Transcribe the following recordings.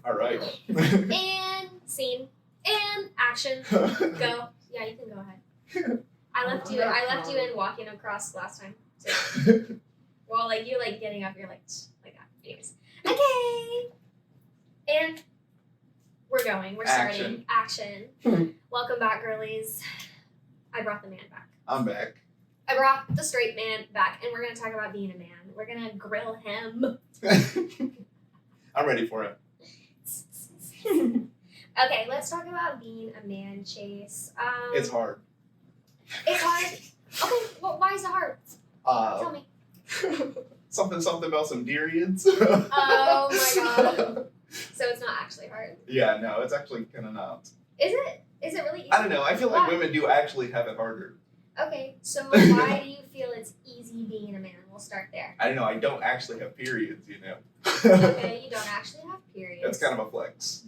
All right. And scene. And action. Go. Yeah, you can go ahead. I left you in walking across last time. So. Well, like you're like getting up, you're like that. Anyways. Okay. And we're going. We're starting. Action. Welcome back, girlies. I brought the man back. I'm back. I brought the straight man back, and we're gonna talk about being a man. We're gonna grill him. I'm ready for it. Okay, let's talk about being a man, Chase. It's hard. It's hard? Okay, well, why is it hard? Tell me. something about some periods. Oh my god. So it's not actually hard? Yeah, no, it's actually kind of not. Is it? Is it really easy? I don't know. I feel like women do actually have it harder. Okay, so why do you feel it's easy being a man? We'll start there. I don't know. I don't actually have periods, you know. Okay, you don't actually have periods. That's kind of a flex.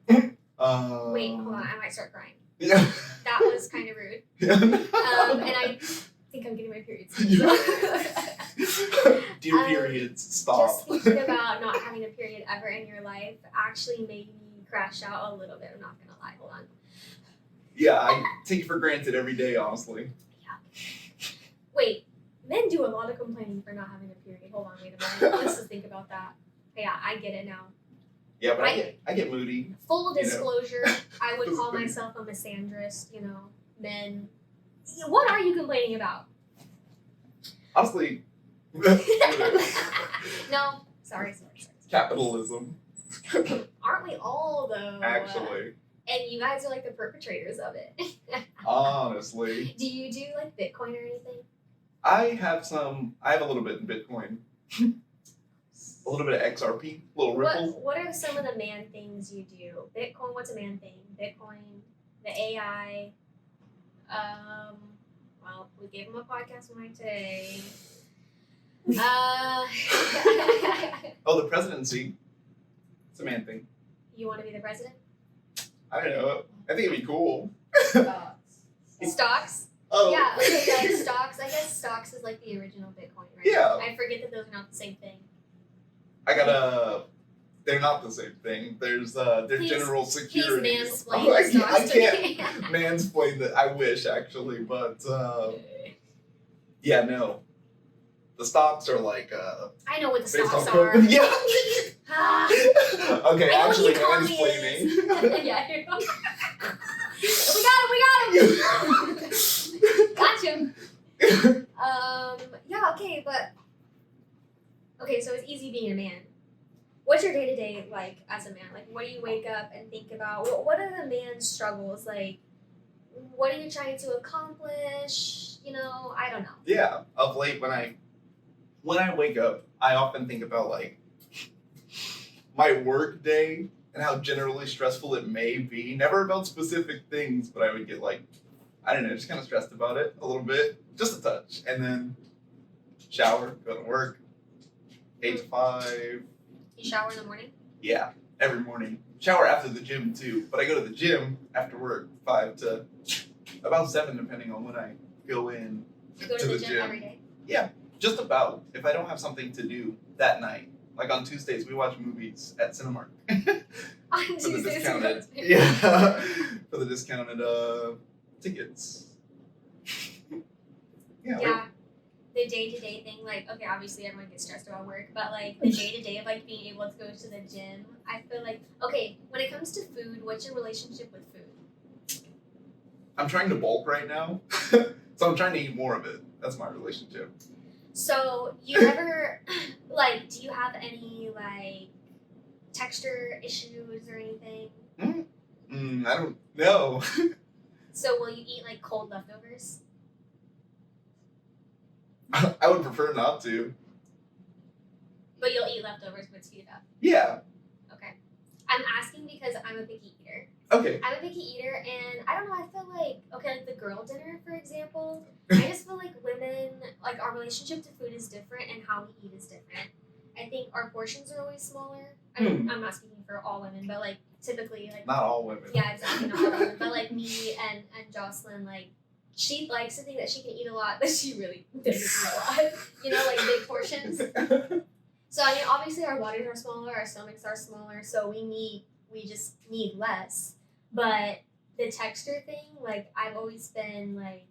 Wait, hold on. I might start crying. Yeah. That was kind of rude. Yeah. And I think I'm getting my periods. Dear periods, stop. Just thinking about not having a period ever in your life actually made me crash out a little bit. I'm not going to lie. Hold on. Yeah, I take it for granted every day, honestly. Yeah. Wait, men do a lot of complaining for not having a period. Hold on, wait a minute. Let's just think about that. Yeah, I get it now. Yeah, but I get moody. Full disclosure, I would call myself a misandrist, men. What are you complaining about? Honestly. No, sorry. Capitalism. Aren't we all, though? Actually. And you guys are like the perpetrators of it. Honestly. Do you do like Bitcoin or anything? I have a little bit in Bitcoin. A little bit of XRP, a little Ripple. What are some of the man things you do? Bitcoin, what's a man thing? Bitcoin, the AI. Well, we gave him a podcast mic today. Oh, the presidency. It's a man thing. You want to be the president? I don't know. I think it'd be cool. Stocks? Oh. Yeah, okay, like stocks. I guess stocks is like the original Bitcoin, right? Yeah. I forget that those are not the same thing. They're not the same thing. There's general security. He's mansplaining stocks I can't mansplain that. I wish, actually, but yeah, no. The stocks are like I know what the based stocks on are. Yeah. Ah. Okay, I know actually what the economy mansplaining. Yeah, here we got him. Gotcha. Yeah, okay, but okay, so it's easy being a man. What's your day-to-day like as a man? Like, what do you wake up and think about? What are the man's struggles? Like, what are you trying to accomplish? I don't know. Yeah, of late when I wake up, I often think about like my work day and how generally stressful it may be. Never about specific things, but I would get like, I don't know, just kind of stressed about it a little bit, just a touch, and then shower, go to work, 8 to 5. You shower in the morning? Yeah, every morning. Shower after the gym too, but I go to the gym after work, 5 to about 7, depending on when I go in. You go to the gym every day? Yeah, just about. If I don't have something to do that night. Like on Tuesdays, we watch movies at Cinemark. On Tuesdays, for the discounted tickets. Yeah. The day-to-day thing, like, okay, obviously everyone gets stressed about work, but like the day-to-day of like being able to go to the gym, I feel like, okay, when it comes to food, what's your relationship with food? I'm trying to bulk right now, so I'm trying to eat more of it. That's my relationship. So you ever, like, do you have any like texture issues or anything? I don't know. So will you eat like cold leftovers? I would prefer not to. But you'll eat leftovers but speed it up? Yeah. Okay. I'm asking because I'm a picky eater. Okay. I'm a picky eater, and I don't know, I feel like, okay, like the girl dinner, for example, I just feel like women, like our relationship to food is different and how we eat is different. I think our portions are always smaller. I mean, I'm not speaking for all women, but like typically, like. Not all women. Yeah, exactly, not all women. But like me and Jocelyn, like, she likes to think that she can eat a lot, but she really doesn't eat a lot. Like big portions. So I mean, obviously our bodies are smaller, our stomachs are smaller, so we just need less. But the texture thing, like I've always been like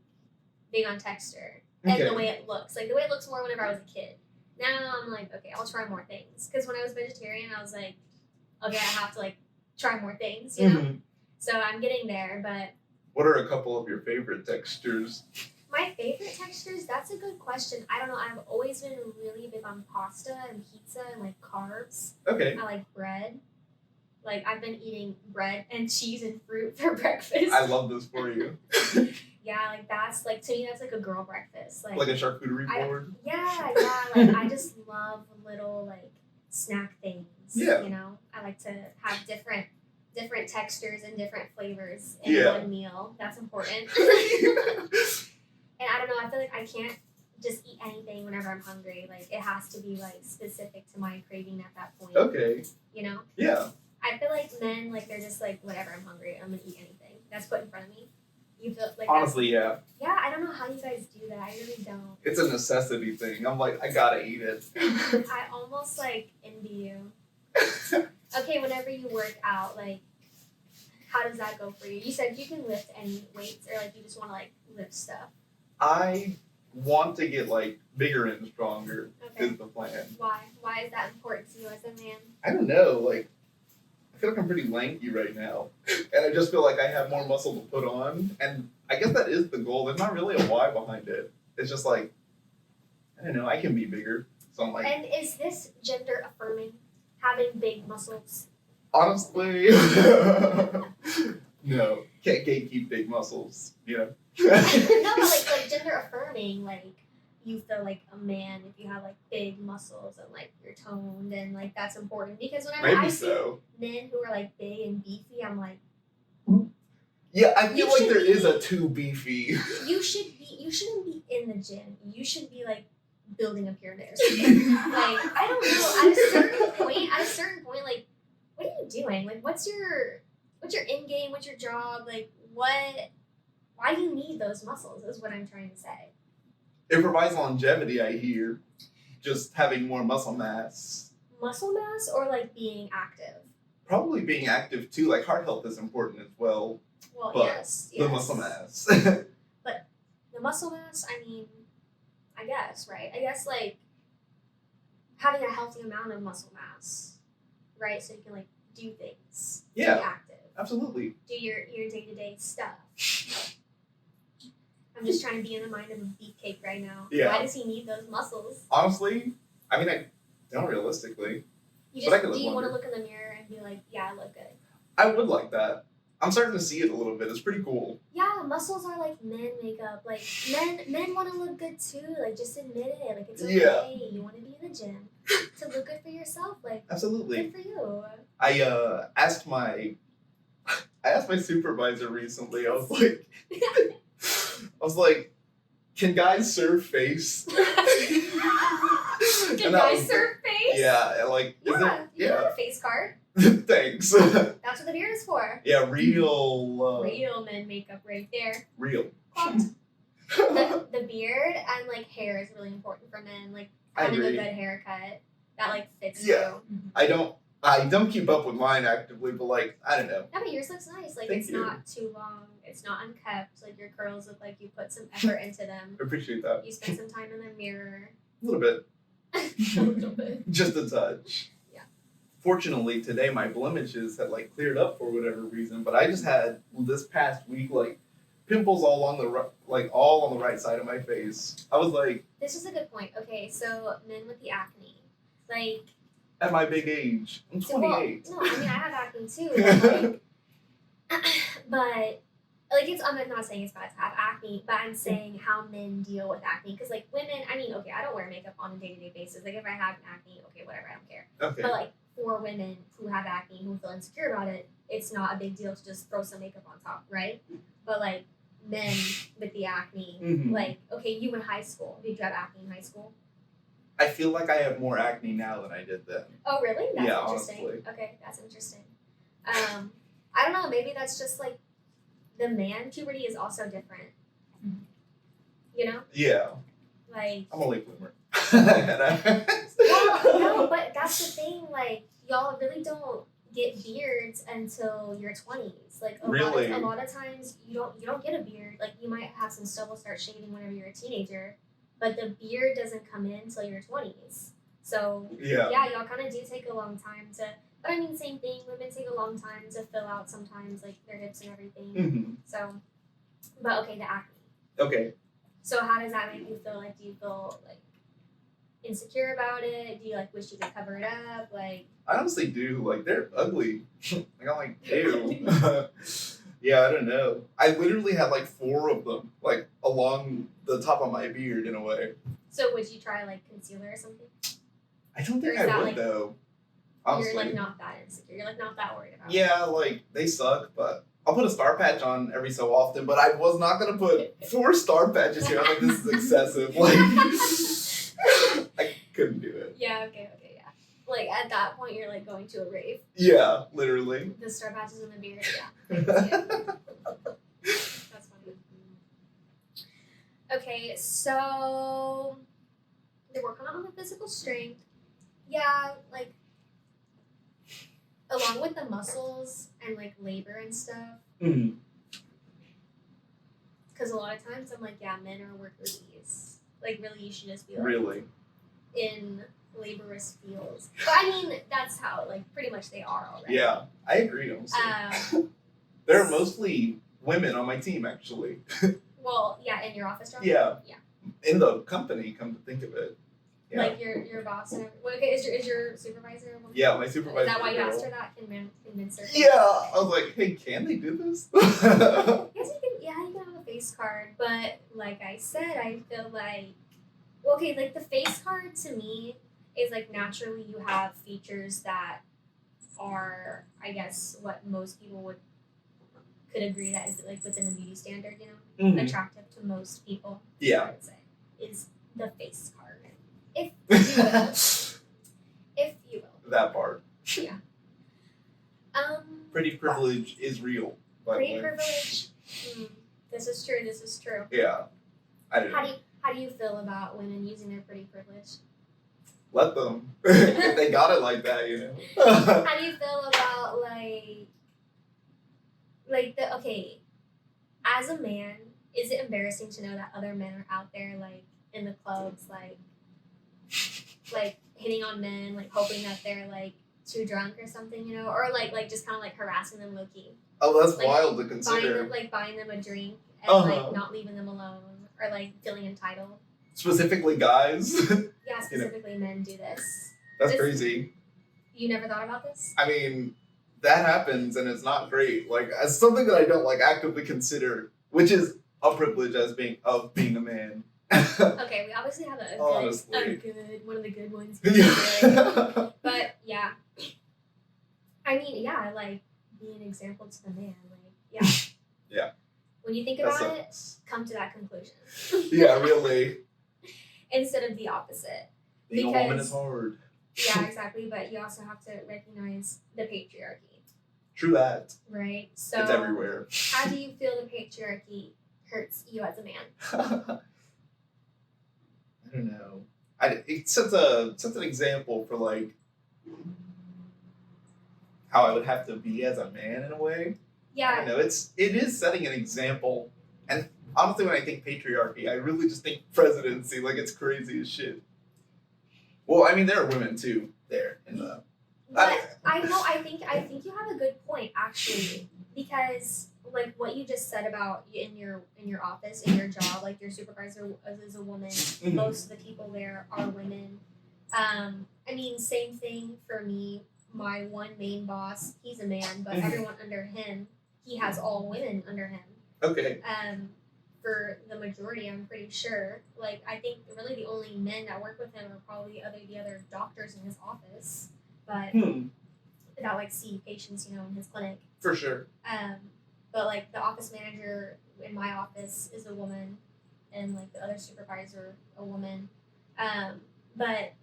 big on texture and the way it looks, like the way it looks more whenever I was a kid. Now I'm like, okay, I'll try more things. Because when I was vegetarian, I was like, okay, I have to like try more things, you know. So I'm getting there, but. What are a couple of your favorite textures? My favorite textures? That's a good question. I don't know. I've always been really big on pasta and pizza and like carbs. Okay. I like bread. Like I've been eating bread and cheese and fruit for breakfast. I love this for you. Yeah, like that's like to me that's like a girl breakfast. Like a charcuterie board. Yeah. Like I just love little like snack things. Yeah. You know, I like to have different textures and different flavors in one meal. That's important. And I don't know, I feel like I can't just eat anything whenever I'm hungry. Like, it has to be, like, specific to my craving at that point. Okay. You know? Yeah. I feel like men, like, they're just like, whatever, I'm hungry, I'm gonna eat anything that's put in front of me. You feel like honestly, yeah. Yeah, I don't know how you guys do that. I really don't. It's a necessity thing. I'm like, I gotta eat it. I almost, like, envy you. Okay, whenever you work out, like, how does that go for you? You said you can lift any weights, or, like, you just want to, like, lift stuff. I want to get like bigger and stronger. Okay. Is the plan. Why? Why is that important to you as a man? I don't know. Like, I feel like I'm pretty lanky right now, and I just feel like I have more muscle to put on. And I guess that is the goal. There's not really a why behind it. It's just like, I don't know. I can be bigger. So I'm like. And is this gender affirming? Having big muscles? Honestly, no. Can't gatekeep big muscles. You know. No, but like gender affirming, like you feel like a man if you have like big muscles and like you're toned and like that's important because whenever I see men who are like big and beefy, I'm like, yeah, I feel like there is a too beefy. You shouldn't be in the gym. You should be like building a pyramid or something. Like I don't know. At a certain point, like what are you doing? Like what's your end game? What's your job? Like why do you need those muscles is what I'm trying to say. It provides longevity, I hear. Just having more muscle mass. Muscle mass or like being active? Probably being active too. Like heart health is important as well. Well, but yes. The muscle mass. But the muscle mass, I mean, I guess, right? I guess like having a healthy amount of muscle mass, right? So you can like do things. Yeah. Be active. Absolutely. Do your day-to-day stuff. I'm just trying to be in the mind of a beefcake right now. Yeah. Why does he need those muscles? Honestly, I mean, I don't realistically. Do you want to look in the mirror and be like, yeah, I look good? I would like that. I'm starting to see it a little bit. It's pretty cool. Yeah, muscles are like men makeup. Like men want to look good too. Like just admit it. Like it's okay. Yeah. You want to be in the gym to look good for yourself. Like absolutely. Good for you. I asked my supervisor recently. I was like, can guys serve face? Can guys serve face? Yeah, like you have a face card. Thanks. That's what the beard is for. Yeah, real men makeup right there. Real. The beard and like hair is really important for men. Like having a good haircut that like fits you. I don't keep up with mine actively, but like I don't know. No, but yours looks nice. Like Thank it's you. Not too long. It's not unkept. Like your curls look like you put some effort into them. I appreciate that. You spent some time in the mirror. A little bit. A little bit. Just a touch. Yeah. Fortunately, today my blemishes had like cleared up for whatever reason, but I just had this past week like pimples all on the right side of my face. I was like. This is a good point. Okay, so men with the acne, like. At my big age, I'm 28. Well, no, I mean I have acne too. But like it's I'm not saying it's bad to have acne, but I'm saying how men deal with acne because like women, I mean, okay, I don't wear makeup on a day-to-day basis. Like if I have acne, okay, whatever, I don't care. Okay. But like for women who have acne who feel insecure about it, it's not a big deal to just throw some makeup on top, right? But like men with the acne, like okay, you in high school, did you have acne in high school? I feel like I have more acne now than I did then. Oh really? That's yeah, interesting. Honestly. Okay, that's interesting. I don't know. Maybe that's just like the man puberty is also different. You know? Yeah. Like I'm a late bloomer. Well, no, but that's the thing. Like, y'all really don't get beards until your 20s. Like, Really? a lot of times you don't get a beard. Like, you might have some stubble start shaving whenever you're a teenager, but the beard doesn't come in until your 20s. So Yeah. y'all kind of do take a long time to. But I mean, same thing. Women take a long time to fill out sometimes, like their hips and everything. Mm-hmm. So, but okay, the acne. Okay. So how does that make you feel? Like, do you feel like insecure about it? Do you like wish you could cover it up? Like, I honestly do. Like, they're ugly. Like, I'm like, ew. Yeah, I don't know. I literally had like 4 of them, like along the top of my beard in a way. so would you try like concealer or something? I don't think Or is I that, would like, though. Honestly. You're like not that insecure. You're like not that worried about it. Yeah, like they suck, but I'll put a star patch on every so often. But I was not gonna put 4 star patches here. I'm like, this is excessive. Like, I couldn't do it. Yeah. Okay. Yeah. Like at that point, you're like going to a rave. Yeah, literally. The star patches in the beard. Yeah. That's funny. Okay, so they're working on the physical strength. Yeah, like along with the muscles and like labor and stuff. Mhm. Because a lot of times I'm like, yeah, men are worker bees. Like, really, you should just be like Really. in laborious fields. But I mean, that's how like pretty much they are already. Yeah, I agree. Honestly. There are mostly women on my team, actually. Well, yeah, in your office job. Yeah. Yeah. In the company, come to think of it. Yeah. Like your boss and everything. Well, okay, is your supervisor a woman? Yeah, my supervisor. Is that why you girl. asked her that? Convince her? Yeah, I was like, hey, can they do this? Yes, you can. Yeah, you can have a face card, but like I said, I feel like, well, okay, like the face card to me is like naturally you have features that are, I guess, what most people could agree that is like within the beauty standard, you know, Mhm. attractive to most people. Yeah. I would say is the face card, if you will, if you will. That part. Yeah. Pretty privilege is real. By the Pretty way. privilege. This is true. This is true. Yeah. I don't know. How do you feel about women using their pretty privilege? Let them. If they got it like that, you know. How do you feel about like the okay? As a man, is it embarrassing to know that other men are out there like in the clubs like hitting on men, like hoping that they're like too drunk or something, you know, or like just kind of like harassing them low key. Oh, that's Like, wild to consider. Buying them a drink and Uh-huh. like not leaving them alone or like feeling entitled. Specifically, guys. Yeah, specifically men do this. That's This- crazy. You never thought about this? I mean, that happens and it's not great. Like, as something that I don't like actively consider, which is a privilege as being a man. Okay, we obviously have a Honestly. good one of the good ones. Yeah. But yeah, I mean, yeah, like be an example to the man. Like, yeah. Yeah. When you think That about it, sucks. come to that conclusion. Yeah, really. Instead of the opposite. Being a woman Because- is hard. Yeah, exactly. But you also have to recognize the patriarchy, True that. right? So It's everywhere. how do you feel the patriarchy hurts you as a man? I don't know. It sets an example for like how I would have to be as a man in a way. I Yeah, don't know. It is setting an example, and honestly, when I think patriarchy, I really just think presidency. Like it's crazy as shit. Well, I mean, there are women too there in the. but I know. I think you have a good point actually, because like what you just said about in your office, in your job, like your supervisor is a woman. Mhm. Most of the people there are women. I mean, same thing for me. My one main boss, he's a man, but Mhm. everyone under him, he has all women under him. Okay. For the majority, I'm pretty sure. Like, I think really the only men that work with him are probably the other doctors in his office, but that like see patients, you know, in his clinic. For sure. But like the office manager in my office is a woman, and like the other supervisor a woman. But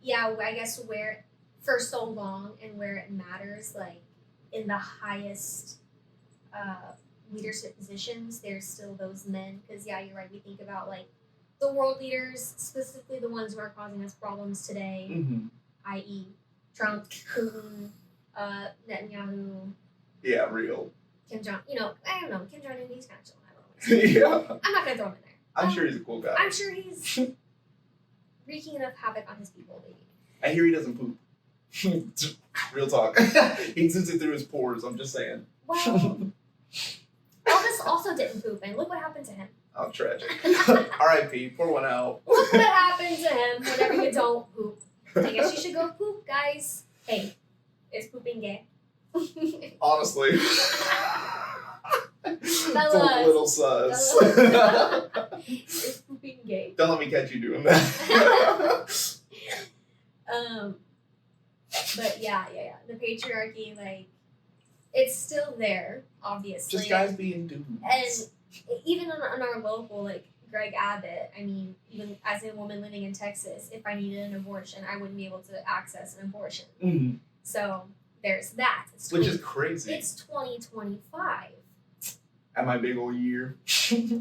yeah, I guess where for so long and where it matters, like in the highest leadership positions, there's still those men. Because yeah, you're right. We think about like the world leaders, specifically the ones who are causing us problems today, Mm-hmm. i.e., Trump, Putin, Netanyahu, Yeah, real. Kim Jong. I don't know. Kim Jong Un, he's kind of chill. I don't know. Yeah. I'm not gonna throw him in there. I'm sure he's a cool guy. I'm sure he's wreaking enough havoc on his people, maybe. I hear he doesn't poop. Real talk. He exudes it through his pores, I'm just saying. Well, Elvis also didn't poop, and look what happened to him. Oh, tragic. R.I.P. Pour one out. Look what happened to him whenever you don't poop. I guess you should go poop, guys. Hey, is pooping gay? Honestly. It's a little sus. Is pooping gay? Don't let me catch you doing that. But yeah. The patriarchy, like, it's still there, obviously. Just guys being dudes. And even on our local, like, Greg Abbott, I mean, even as a woman living in Texas, if I needed an abortion, I wouldn't be able to access an abortion. Mm-hmm. So there's that. Which is crazy. It's 2025. At my big old year. Yeah,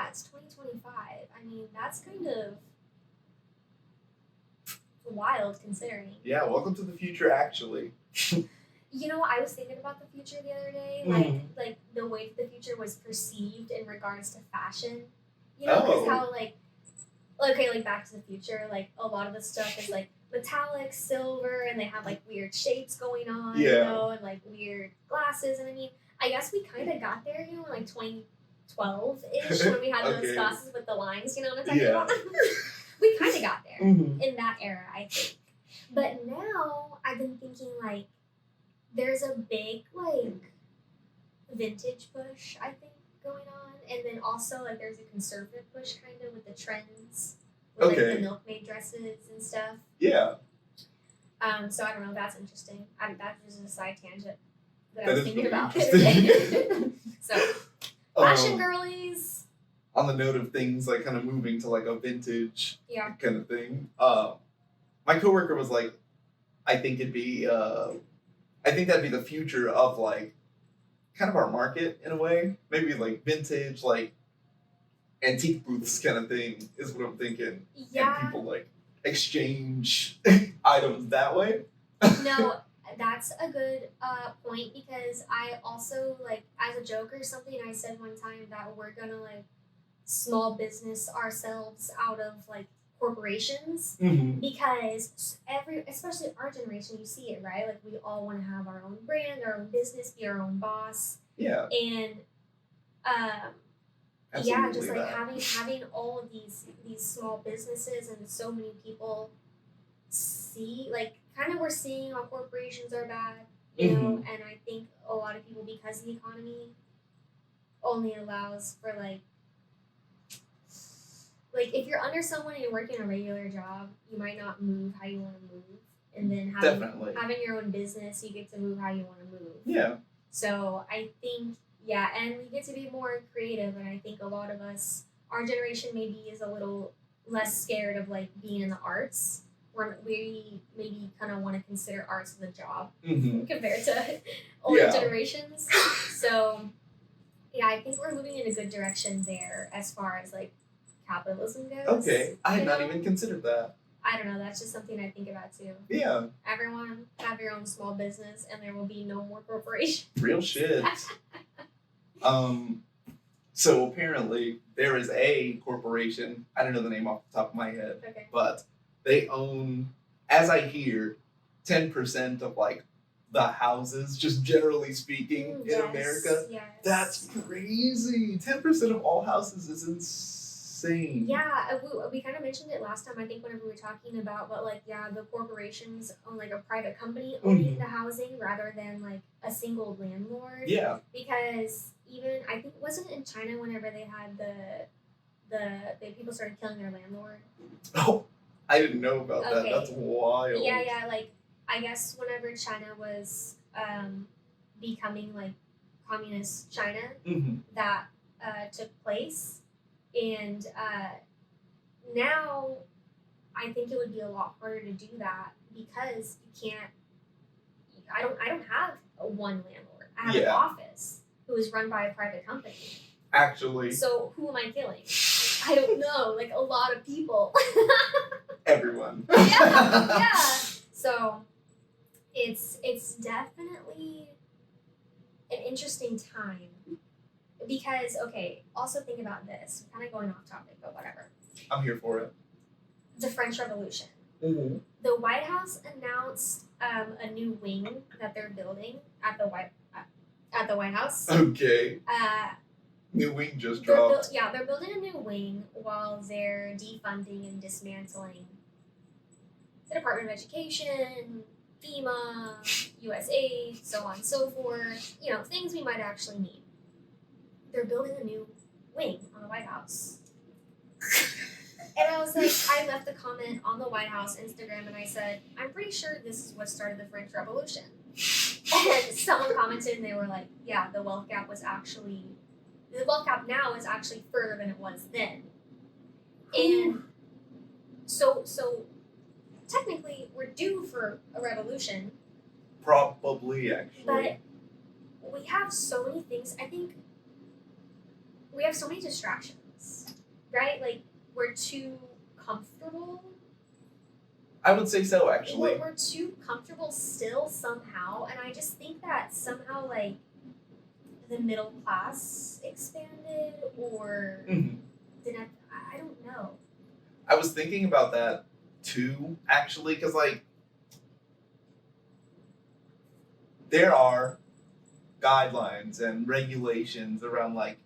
it's 2025. I mean, that's kind of wild considering. Yeah, welcome to the future, actually. I was thinking about the future the other day, like the way the future was perceived in regards to fashion. Because how like Back to the Future, like a lot of the stuff is like metallic, silver, and they have like weird shapes going on, and like weird glasses. And I mean, I guess we kind of got there, in like 2012-ish when we had those glasses with the lines, what I'm talking about? We kind of got there in that era, I think. But now I've been thinking like there's a big like vintage push, I think, going on, and then also like there's a conservative push kind of with the trends, with like the milkmaid dresses and stuff. Yeah. So I don't know. That's interesting. That's just a side tangent that That I was is thinking really about the other day. So fashion girlies. On the note of things like kind of moving to like a vintage kind of thing, my coworker was like, I think that'd be the future of like kind of our market in a way. Maybe like vintage, like antique booths kind of thing is what I'm thinking. Yeah. And people like exchange items that way. No, that's a good point, because I also, like, as a joke or something, I said one time that we're gonna like small business ourselves out of like corporations, because especially our generation, you see it, right? Like we all want to have our own brand, our own business, be our own boss. Yeah. And just like having all of these small businesses, and so many people see, like, kind of we're seeing how corporations are bad, and I think a lot of people, because the economy only allows for like if you're under someone and you're working a regular job, you might not move how you want to move, and then having your own business, you get to move how you want to move. Yeah. So I think and we get to be more creative, and I think a lot of us, our generation maybe is a little less scared of like being in the arts. We maybe kind of want to consider arts as a job compared to older generations. So I think we're moving in a good direction there as far as like capitalism goes. Okay, I had not even considered that. I don't know, that's just something I think about too. Yeah. Everyone have your own small business, and there will be no more corporations. Real shit. So apparently there is a corporation, I don't know the name off the top of my head, but they own, as I hear, 10% of like the houses, just generally speaking, in America. Yes. That's crazy. 10% of all houses is insane. Yeah, we kind of mentioned it last time, I think, whenever we were talking about, but like, the corporations own like a private company owning the housing rather than like a single landlord. Yeah. Because even, I think, wasn't it in China whenever they had the people started killing their landlord? Oh, I didn't know about that. That's wild. Yeah, like, I guess whenever China was becoming like communist China, that took place. And now I think it would be a lot harder to do that, because you can't. I don't have one landlord. I have an office who is run by a private company. Actually, So who am I killing? I don't know. Like a lot of people. everyone. Yeah. So it's definitely an interesting time because also think about this. Kind of going off topic, but whatever. I'm here for it. The French Revolution. Mm-hmm. The White House announced a new wing that they're building at the White House. Okay. New wing just dropped. They're building a new wing while they're defunding and dismantling the Department of Education, FEMA, USAID, so on and so forth. Things we might actually need. They're building a new wing on the White House. And I was like, I left a comment on the White House Instagram and I said, I'm pretty sure this is what started the French Revolution. And someone commented and they were like, yeah, the wealth gap now is actually further than it was then. And so technically we're due for a revolution. Probably, actually. But we have so many things. I think we have so many distractions, right? Like, we're too comfortable. I would say so, actually. We're too comfortable still somehow, and I just think that somehow, like, the middle class expanded, or didn't. I don't know. I was thinking about that too, actually, because like there are guidelines and regulations around like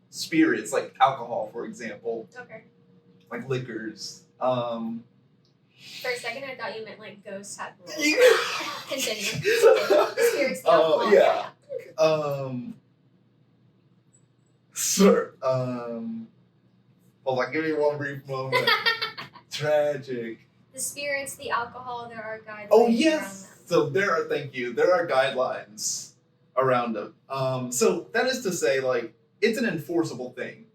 spirits, like alcohol, for example, Okay. like liquors. For a second, I thought you meant like ghosts had rules. Yeah. Continue. The spirits, the alcohol. Yeah. Sir. Hold on, give me one brief moment. Tragic. The spirits, the alcohol, there are guidelines. Oh around yes. them. So there are guidelines around them. So that is to say, like, it's an enforceable thing.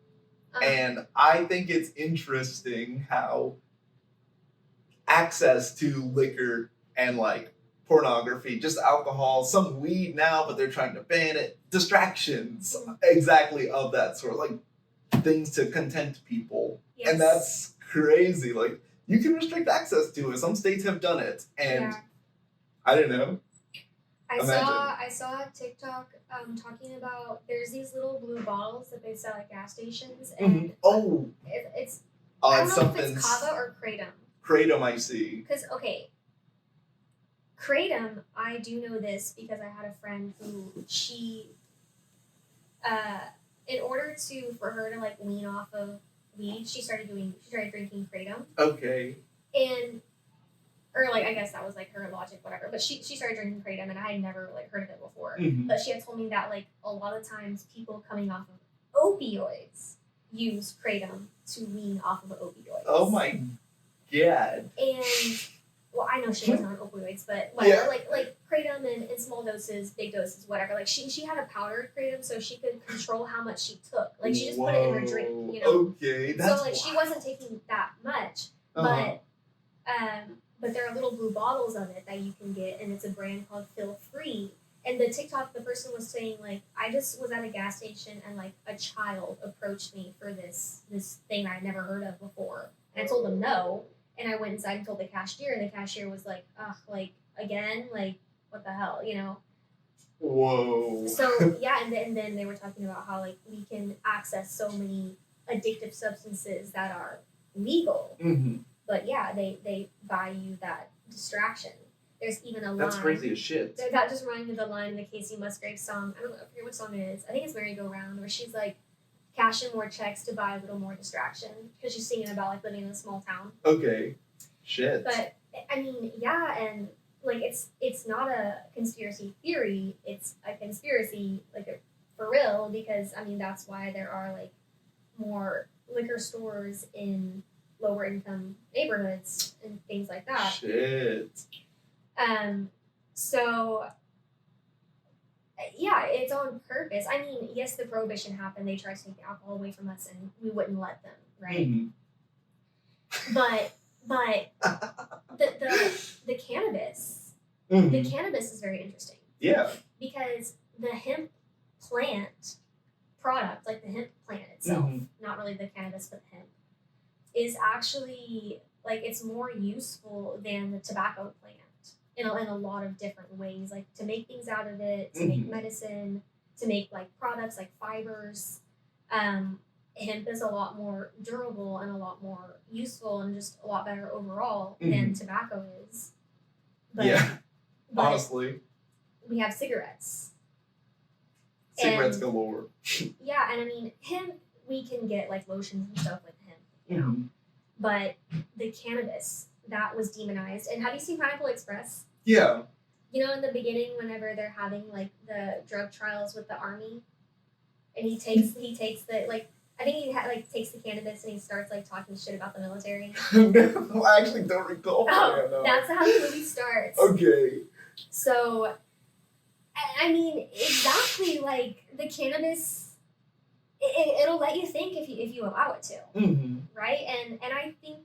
And I think it's interesting how access to liquor and like pornography, just alcohol, some weed now, but they're trying to ban it. Distractions, exactly of that sort, like things to content people. Yes. And that's crazy. Like, you can restrict access to it. Some states have done it. And I don't know. I saw a TikTok talking about there's these little blue bottles that they sell at gas stations, and it's I don't know if it's Kava or Kratom. Kratom, I see. Because Kratom, I do know this because I had a friend who she, in order for her to like wean off of weed, she started drinking Kratom. Okay. I guess that was like her logic, whatever. But she started drinking Kratom, and I had never like heard of it before. Mm-hmm. But she had told me that like a lot of times people coming off of opioids use Kratom to wean off of opioids. Oh my god. And well, I know she wasn't on opioids, but whatever. Like Kratom in small doses, big doses, whatever. Like she had a powdered Kratom, so she could control how much she took. Like she just put it in her drink, you know. Okay, that's so like she wasn't taking that much, but there are little blue bottles of it that you can get, and it's a brand called Feel Free. And the person was saying like, I just was at a gas station and like a child approached me for this thing I'd never heard of before, and I told them no. And I went inside and told the cashier, and the cashier was like, ugh, like, again? Like, what the hell, you know? Whoa. So, yeah, and then they were talking about how, like, we can access so many addictive substances that are legal. Mm-hmm. But, yeah, they buy you that distraction. There's even a line. That's crazy as shit. That just reminded me of the line in the Casey Musgraves song. I forget what song it is. I think it's Merry Go Round, where she's like, cash in more checks to buy a little more distraction, because she's singing about like living in a small town. Okay. Shit. But I mean, yeah, and like it's not a conspiracy theory, it's a conspiracy like for real, because I mean that's why there are like more liquor stores in lower income neighborhoods and things like that. Shit. So yeah, it's on purpose. I mean, yes, the prohibition happened. They tried to take the alcohol away from us, and we wouldn't let them, right? Mm-hmm. But the cannabis, the cannabis is very interesting. Yeah. Because the hemp plant product, like the hemp plant itself, Mhm. not really the cannabis, but the hemp, is actually like it's more useful than the tobacco plant in a lot of different ways, like to make things out of it, to make Mhm. medicine, to make like products like fibers. Hemp is a lot more durable and a lot more useful and just a lot better overall than Mhm. tobacco is. But, Yeah, but honestly, we have cigarettes. cigarettes And galore. yeah, and I mean hemp, we can get like lotions and stuff with hemp, you know. Mhm. But the cannabis that was demonized. And have you seen Pineapple Express? Yeah. You know, in the beginning, whenever they're having like the drug trials with the army, and he takes the like I think he like takes the cannabis and he starts like talking shit about the military. No, I actually don't recall. Oh, No. that's how the movie starts. Okay. So, I mean, exactly like the cannabis, it'll let you think if you allow it to, Mm-hmm. right? And I think,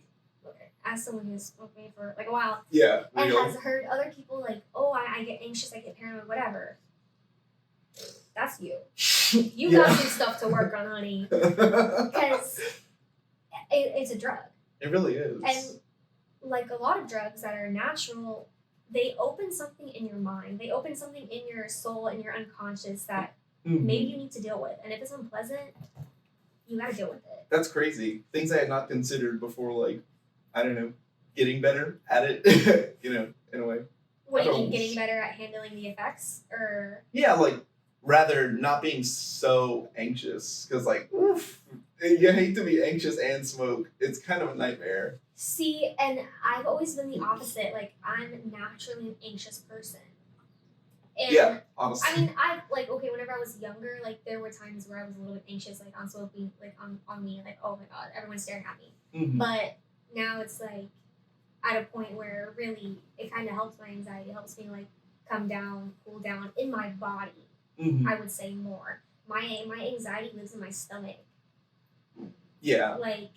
as someone who's smoked weed for like a while, Yeah, and real. has heard other people like, oh, I get anxious, I get paranoid, whatever. That's you. You Yeah. got some stuff to work on, honey. Because it's a drug. It really is. And like a lot of drugs that are natural, they open something in your mind. They open something in your soul and your unconscious that Mhm. maybe you need to deal with. And if it's unpleasant, you gotta deal with it. That's crazy. Things I had not considered before, like, I don't know, getting better at it, you know, in a way. What do you mean, getting better at handling the effects? Or Yeah, like, rather not being so anxious. Because, like, oof, you hate to be anxious and smoke. It's kind of a nightmare. see, and I've always been the opposite. Like, I'm naturally an anxious person. And Yeah, honestly. I mean, okay, whenever I was younger, like, there were times where I was a little bit anxious, like, on smoking, like, on me, like, oh my god, everyone's staring at me. Mhm. But now it's, like, at a point where really it kind of helps my anxiety. It helps me, like, come down, cool down in my body, Mhm. I would say more. My anxiety lives in my stomach. Yeah. Like,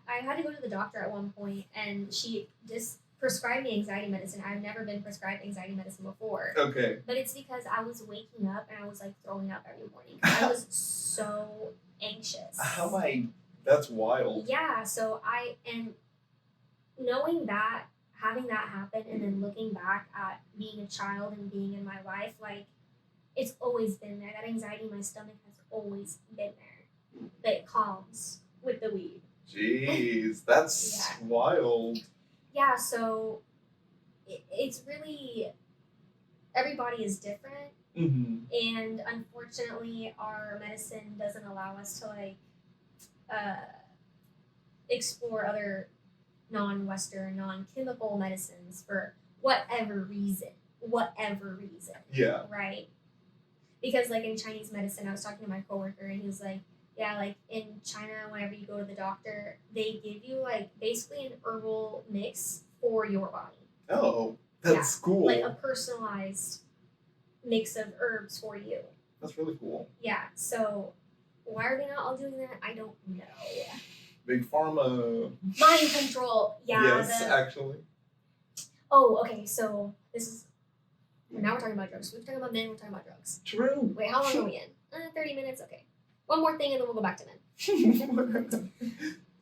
I had to go to the doctor at one point, and she just prescribed me anxiety medicine. I've never been prescribed anxiety medicine before. Okay. But it's because I was waking up and I was like throwing up every morning. I was so anxious. That's wild. Yeah, so and knowing that, having that happen, and then looking back at being a child and being in my life, like, it's always been there. That anxiety in my stomach has always been there. But it calms with the weed. Jeez, that's Yeah. wild. Yeah, so it's really, everybody is different. Mm-hmm. And unfortunately, our medicine doesn't allow us to, like, explore other non-Western, non-chemical medicines for whatever reason. Yeah. Right? Because, like, in Chinese medicine, I was talking to my coworker, and he was like, yeah, like, in China, whenever you go to the doctor, they give you, like, basically an herbal mix for your body. Oh, that's cool. Like, a personalized mix of herbs for you. That's really cool. Yeah, so why are we not all doing that? I don't know. Big pharma. Mind control. Yeah. Yes, actually. Oh, okay, so this is, now we're talking about drugs. We're talking about men, we're talking about drugs. True. Wait, how long are we in? 30 minutes? Okay. One more thing and then we'll go back to men.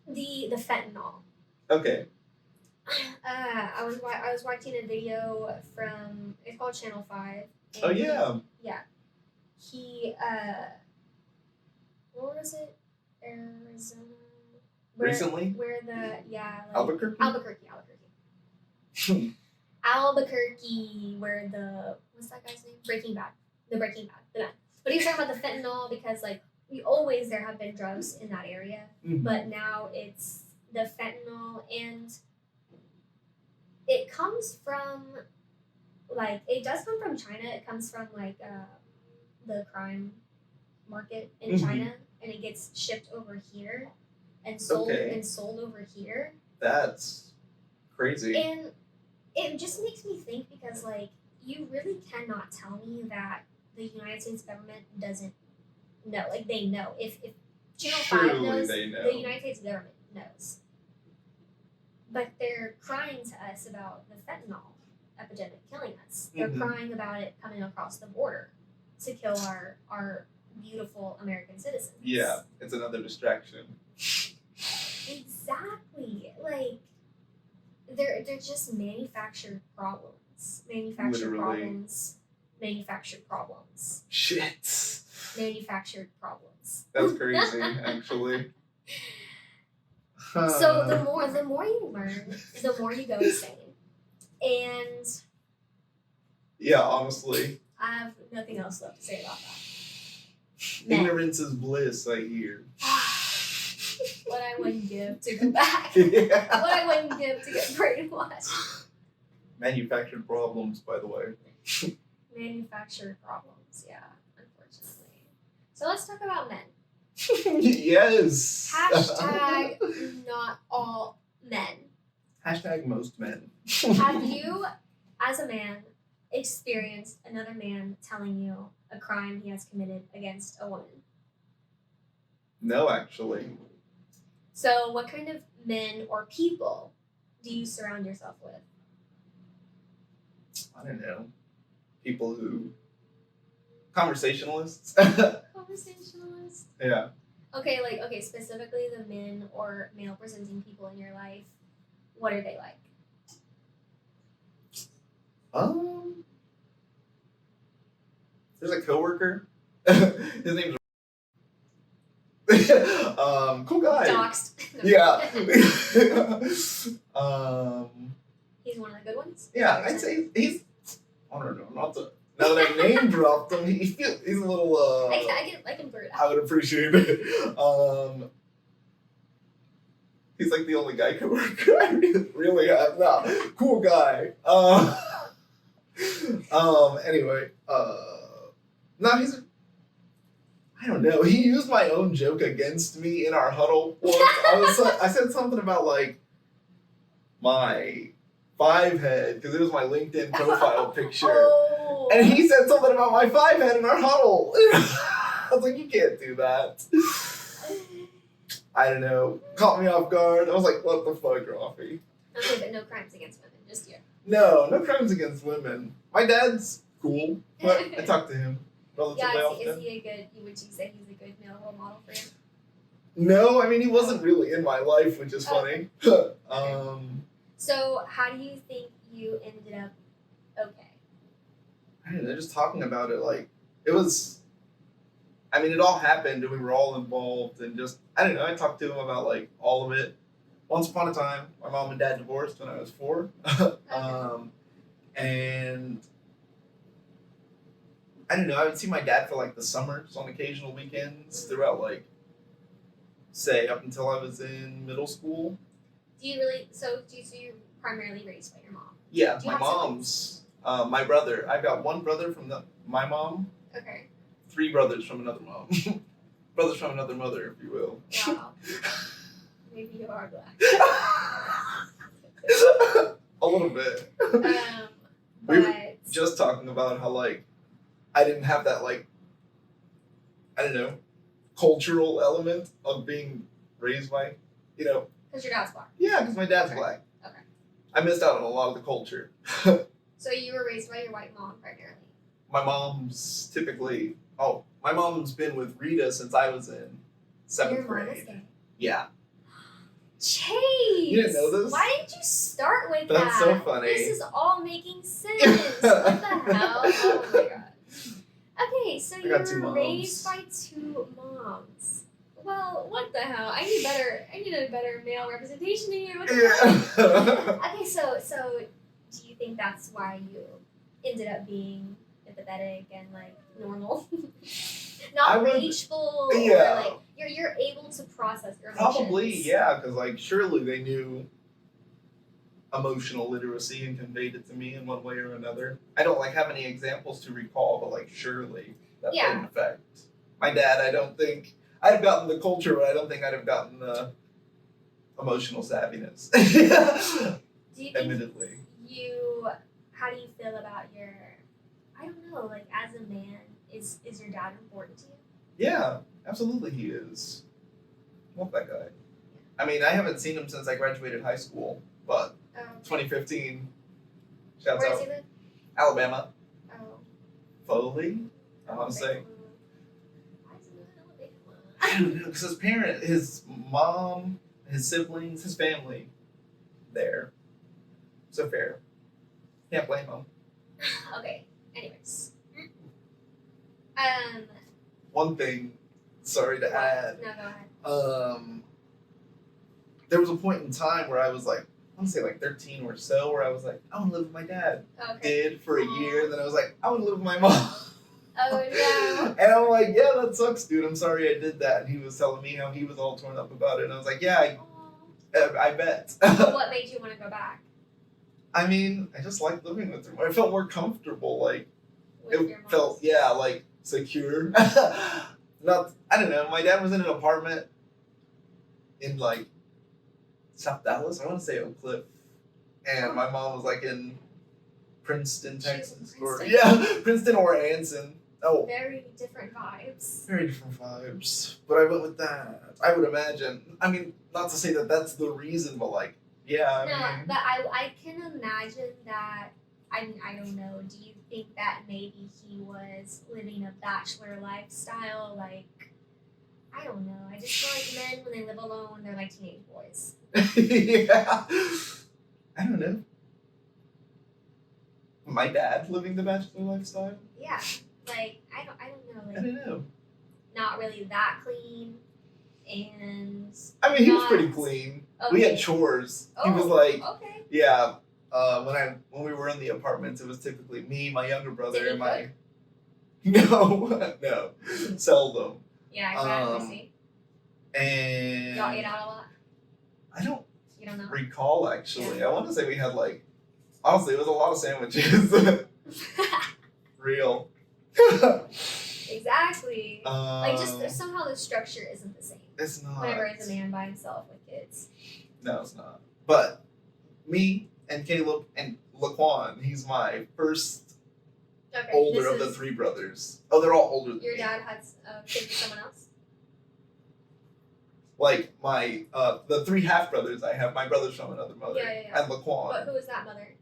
The fentanyl. Okay. I was watching a video from, it's called Channel 5. Oh, yeah. Yeah. He, where was it? Arizona? Recently? Where the, yeah. Like, Albuquerque? Albuquerque, where the, what's that guy's name? Breaking Bad. The man. But he was talking about the fentanyl because, like, there have been drugs in that area, Mm-hmm. but now it's the fentanyl, and it comes from, like, it does come from China. It comes from, like, the crime market in Mm-hmm. China, and it gets shipped over here and sold over here. That's crazy. And it just makes me think because, like, you really cannot tell me that the United States government doesn't know. Like, they know. If Channel 5 knows, they know. the United States government knows. But they're crying to us about the fentanyl epidemic killing us. They're Mhm. crying about it coming across the border to kill our beautiful American citizens. Yeah, it's another distraction. Exactly. Like they're just manufactured problems. Manufactured Literally. problems. Manufactured problems. Shit. Manufactured problems. That's crazy, actually. So the more you learn, the more you go insane. And Yeah, honestly. I have nothing else left to say about that. Men. Ignorance is bliss, I hear. What I wouldn't give to go back. Yeah. What I wouldn't give to get brainwashed. Manufactured problems, by the way. Manufactured problems, yeah, unfortunately. So let's talk about men. Yes. Hashtag not all men. Hashtag most men. Have you, as a man, experienced another man telling you a crime he has committed against a woman? No, actually. So what kind of men or people do you surround yourself with? I don't know. People who. Conversationalists. Conversationalist. Yeah. Okay, specifically the men or male presenting people in your life, what are they like? There's a coworker. His name's cool guy. Doxed. Yeah. He's one of the good ones? Yeah, I'd say he's. I don't know. Not to. Now that I name dropped him, he's a little. I can blur it I out. would appreciate it. He's like the only guy coworker I really have now. Cool guy. Anyway. No, he's. I don't know. He used my own joke against me in our huddle once. I said something about like my 5 head because it was my LinkedIn profile picture. Oh. And he said something about my 5 head in our huddle. I was like, you can't do that. I don't know. Caught me off guard. I was like, what the fuck, Rafi? Okay, but no crimes against women, just you. No crimes against women. My dad's cool, but I talk to him relatively Yeah, often. is he a good, would you say he's a good male role model for you? No, I mean, he wasn't really in my life, which is funny. So how do you think you ended up okay? I don't know, just talking about it, like, it was, I mean, it all happened and we were all involved and just, I don't know, I talked to him about, like, all of it. Once upon a time, my mom and dad divorced when I was 4. And I don't know, I would see my dad for, like, the summers on occasional weekends throughout, like, say, up until I was in middle school. Do you really, so you're primarily raised by your mom? Yeah, Do you my have mom's, my brother. I've got 1 brother from my mom, Okay. 3 brothers from another mom. Brothers from another mother, if you will. Wow. Maybe you are black. A little bit. But We were just talking about how, like, I didn't have that, like, I don't know, cultural element of being raised by, you know. because your dad's black. Yeah, because my dad's Okay. black. Okay. I missed out on a lot of the culture. So you were raised by your white mom primarily. My mom's typically, my mom's been with Rita since I was in 7th Your mom is grade. gay. Yeah. Chase! You didn't know this? Why didn't you start with That's that? so funny. This is all making sense. What the hell? Oh my god. Okay, so you got 2 were moms. raised by 2 moms. Well, what the hell? I need a better male representation in here. What the hell? Yeah. Okay, so do you think that's why you ended up being empathetic and like normal? I Not would- rageful yeah. or like you're able to process your emotions. Probably, yeah, because, like, surely they knew emotional literacy and conveyed it to me in one way or another. I don't, like, have any examples to recall, but, like, surely that played an effect. My dad, I don't think, I'd have gotten the culture, but I don't think I'd have gotten the emotional savviness. Do you think Admittedly. how do you feel about your, I don't know, like as a man, is your dad important to you? Yeah, absolutely he is. Love that guy. I mean, I haven't seen him since I graduated high school, but 2015. Shouts Where out. does he live? Alabama. Oh. Foley, I want to say. I don't know, because his mom, his siblings, his family, there. So fair. Can't blame him. Okay. Anyways. One thing, sorry to add. No, go ahead. There was a point in time where I was like, I want to say like 13 or so, where I was like, I want to live with my dad. Okay. Did for a year, then I was like, I want to live with my mom. Oh no. And I'm like, yeah, that sucks, dude. I'm sorry I did that. And he was telling me how he was all torn up about it. And I was like, yeah, I bet. But what made you want to go back? I mean, I just liked living with her. I felt more comfortable. Like, With your it mom? felt, yeah, like secure. Not, I don't know. My dad was in an apartment in like South Dallas. I want to say Oak Cliff. And my mom was like in Princeton, Texas. Princeton or Anson. Oh. Very different vibes. Very different vibes. But I went with that. I would imagine. I mean, not to say that that's the reason, but like, yeah. But I can imagine that. I mean, I don't know. Do you think that maybe he was living a bachelor lifestyle? Like, I don't know. I just feel like men, when they live alone, they're like teenage boys. Yeah. I don't know. My dad living the bachelor lifestyle? Yeah. Like, I don't know. Like, I don't know. Not really that clean. And I mean, he was pretty clean. Okay. We had chores. Oh, he was like, okay. yeah. When we were in the apartments, it was typically me, my younger brother, and my. No, seldom. Yeah, exactly. And y'all ate out a lot. I don't. You don't know. Recall actually. Yeah. I want to say we had like. Honestly, it was a lot of sandwiches. Real. Exactly. Like just somehow the structure isn't the same. It's not. Whenever it's a man by himself with kids. No, it's not. But me and Caleb and Laquan, he's my first older of the three brothers. Oh, they're all older than your me. dad had kids with someone else? Like my the three half brothers I have, my brother's from another mother. Yeah. And Laquan. But who is that mother?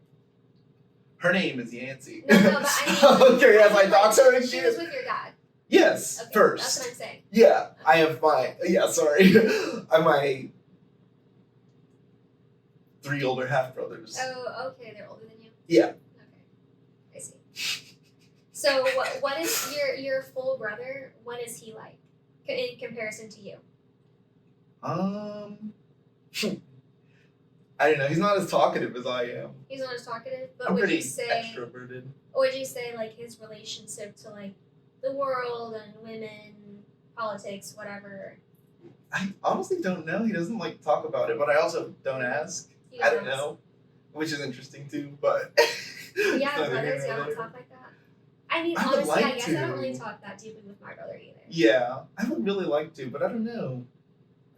Her name is Yancy. No, but I mean, okay, as I dox her and she was with your dad. Yes, okay, first. That's what I'm saying. Yeah, okay. I have sorry. I'm my three older half brothers. Oh, okay, they're older than you? Yeah. Okay. I see. So what is your full brother, what is he like in comparison to you? I don't know. He's not as talkative as I am. He's not as talkative, but I'm would pretty you say extroverted? Would you say like his relationship to like the world and women, politics, whatever? I honestly don't know. He doesn't like talk about it, but I also don't ask. I don't know, which is interesting too. But yeah, brothers, y'all don't talk like that. I mean, honestly, I guess I don't really talk that deeply with my brother either. Yeah, I would really like to, but I don't know.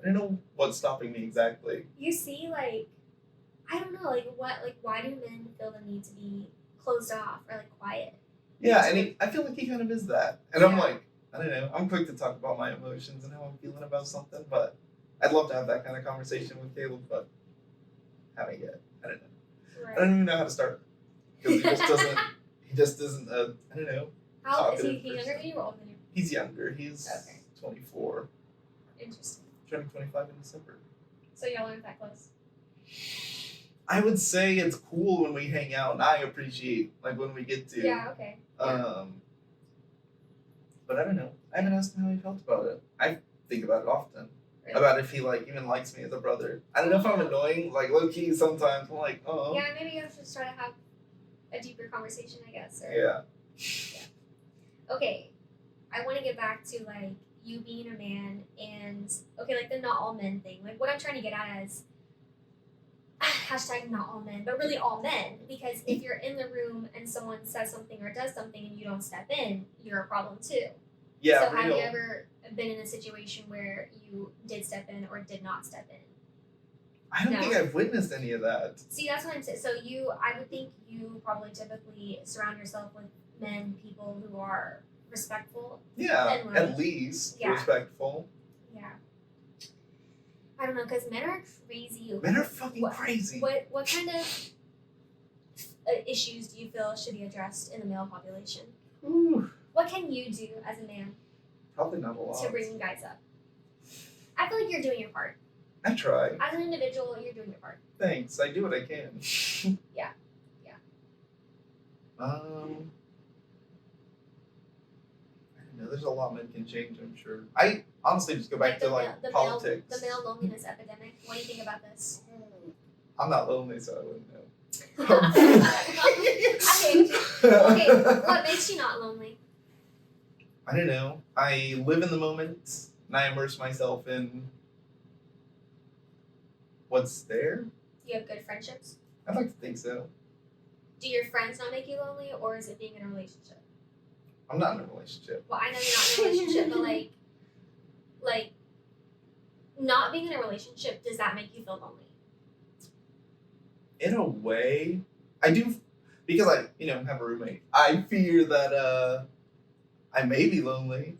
I don't know what's stopping me exactly. You see, like, I don't know, like, why do men feel the need to be closed off or, like, quiet? Yeah, and I feel like he kind of is that. And I'm like, I don't know, I'm quick to talk about my emotions and how I'm feeling about something, but I'd love to have that kind of conversation with Caleb, but haven't yet. I don't know. Right. I don't even know how to start. Because he just doesn't, I don't know. How is he younger than you or older than you? He's younger. He's 24. Interesting. Turning 25 in December. So y'all aren't that close? I would say it's cool when we hang out, and I appreciate like when we get to. Yeah. Okay. But I don't know. I haven't asked him how he felt about it. I think about it often. Really? About if he like even likes me as a brother. I don't know if I'm annoying. Like low key, sometimes I'm like, oh. Yeah, maybe you have to try to have a deeper conversation, I guess. Or, yeah. Okay, I want to get back to like you being a man and like the not all men thing. Like what I'm trying to get at is hashtag not all men, but really all men. Because if you're in the room and someone says something or does something and you don't step in, you're a problem too. Yeah. So have you ever been in a situation where you did step in or did not step in? I don't think I've witnessed any of that. See, that's what I'm saying. So I would think you probably typically surround yourself with people who are respectful. Yeah, at least respectful. Yeah. I don't know, because men are crazy. Men are fucking crazy. What kind of issues do you feel should be addressed in the male population? Ooh. What can you do as a man? Probably not a lot. To bring guys up? I feel like you're doing your part. I try. As an individual, you're doing your part. Thanks. I do what I can. Yeah. I don't know. There's a lot men can change, I'm sure. I honestly just go back to politics. The male loneliness epidemic. What do you think about this? I'm not lonely, so I wouldn't know. Okay, what makes you not lonely? I don't know. I live in the moment and I immerse myself in what's there. Do you have good friendships? I'd like to think so. Do your friends not make you lonely, or is it being in a relationship? I'm not in a relationship. Well, I know you're not in a relationship, but like, not being in a relationship, does that make you feel lonely? In a way, I do, because I, have a roommate. I fear that I may be lonely,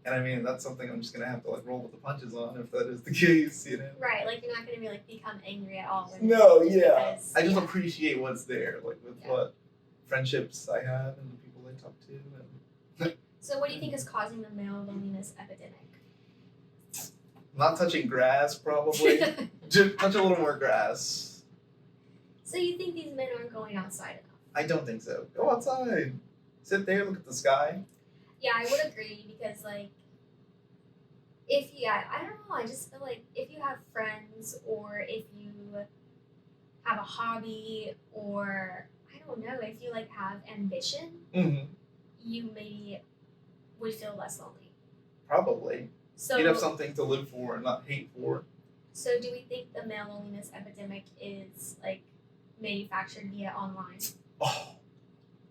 and I mean that's something I'm just gonna have to roll with the punches on if that is the case, Right, like you're not gonna be become angry at all. No, yeah. I just appreciate what's there, with what friendships I have and the people I talk to. And so, what do you think is causing the male loneliness epidemic? Not touching grass, probably. Just touch a little more grass. So you think these men aren't going outside enough? I don't think so. Go outside. Sit there, look at the sky. Yeah, I would agree because I don't know, I just feel like if you have friends or if you have a hobby or I don't know, if you have ambition, you maybe would feel less lonely. Probably. So you'd have something to live for and not hate for. So do we think the male loneliness epidemic is manufactured via online? Oh,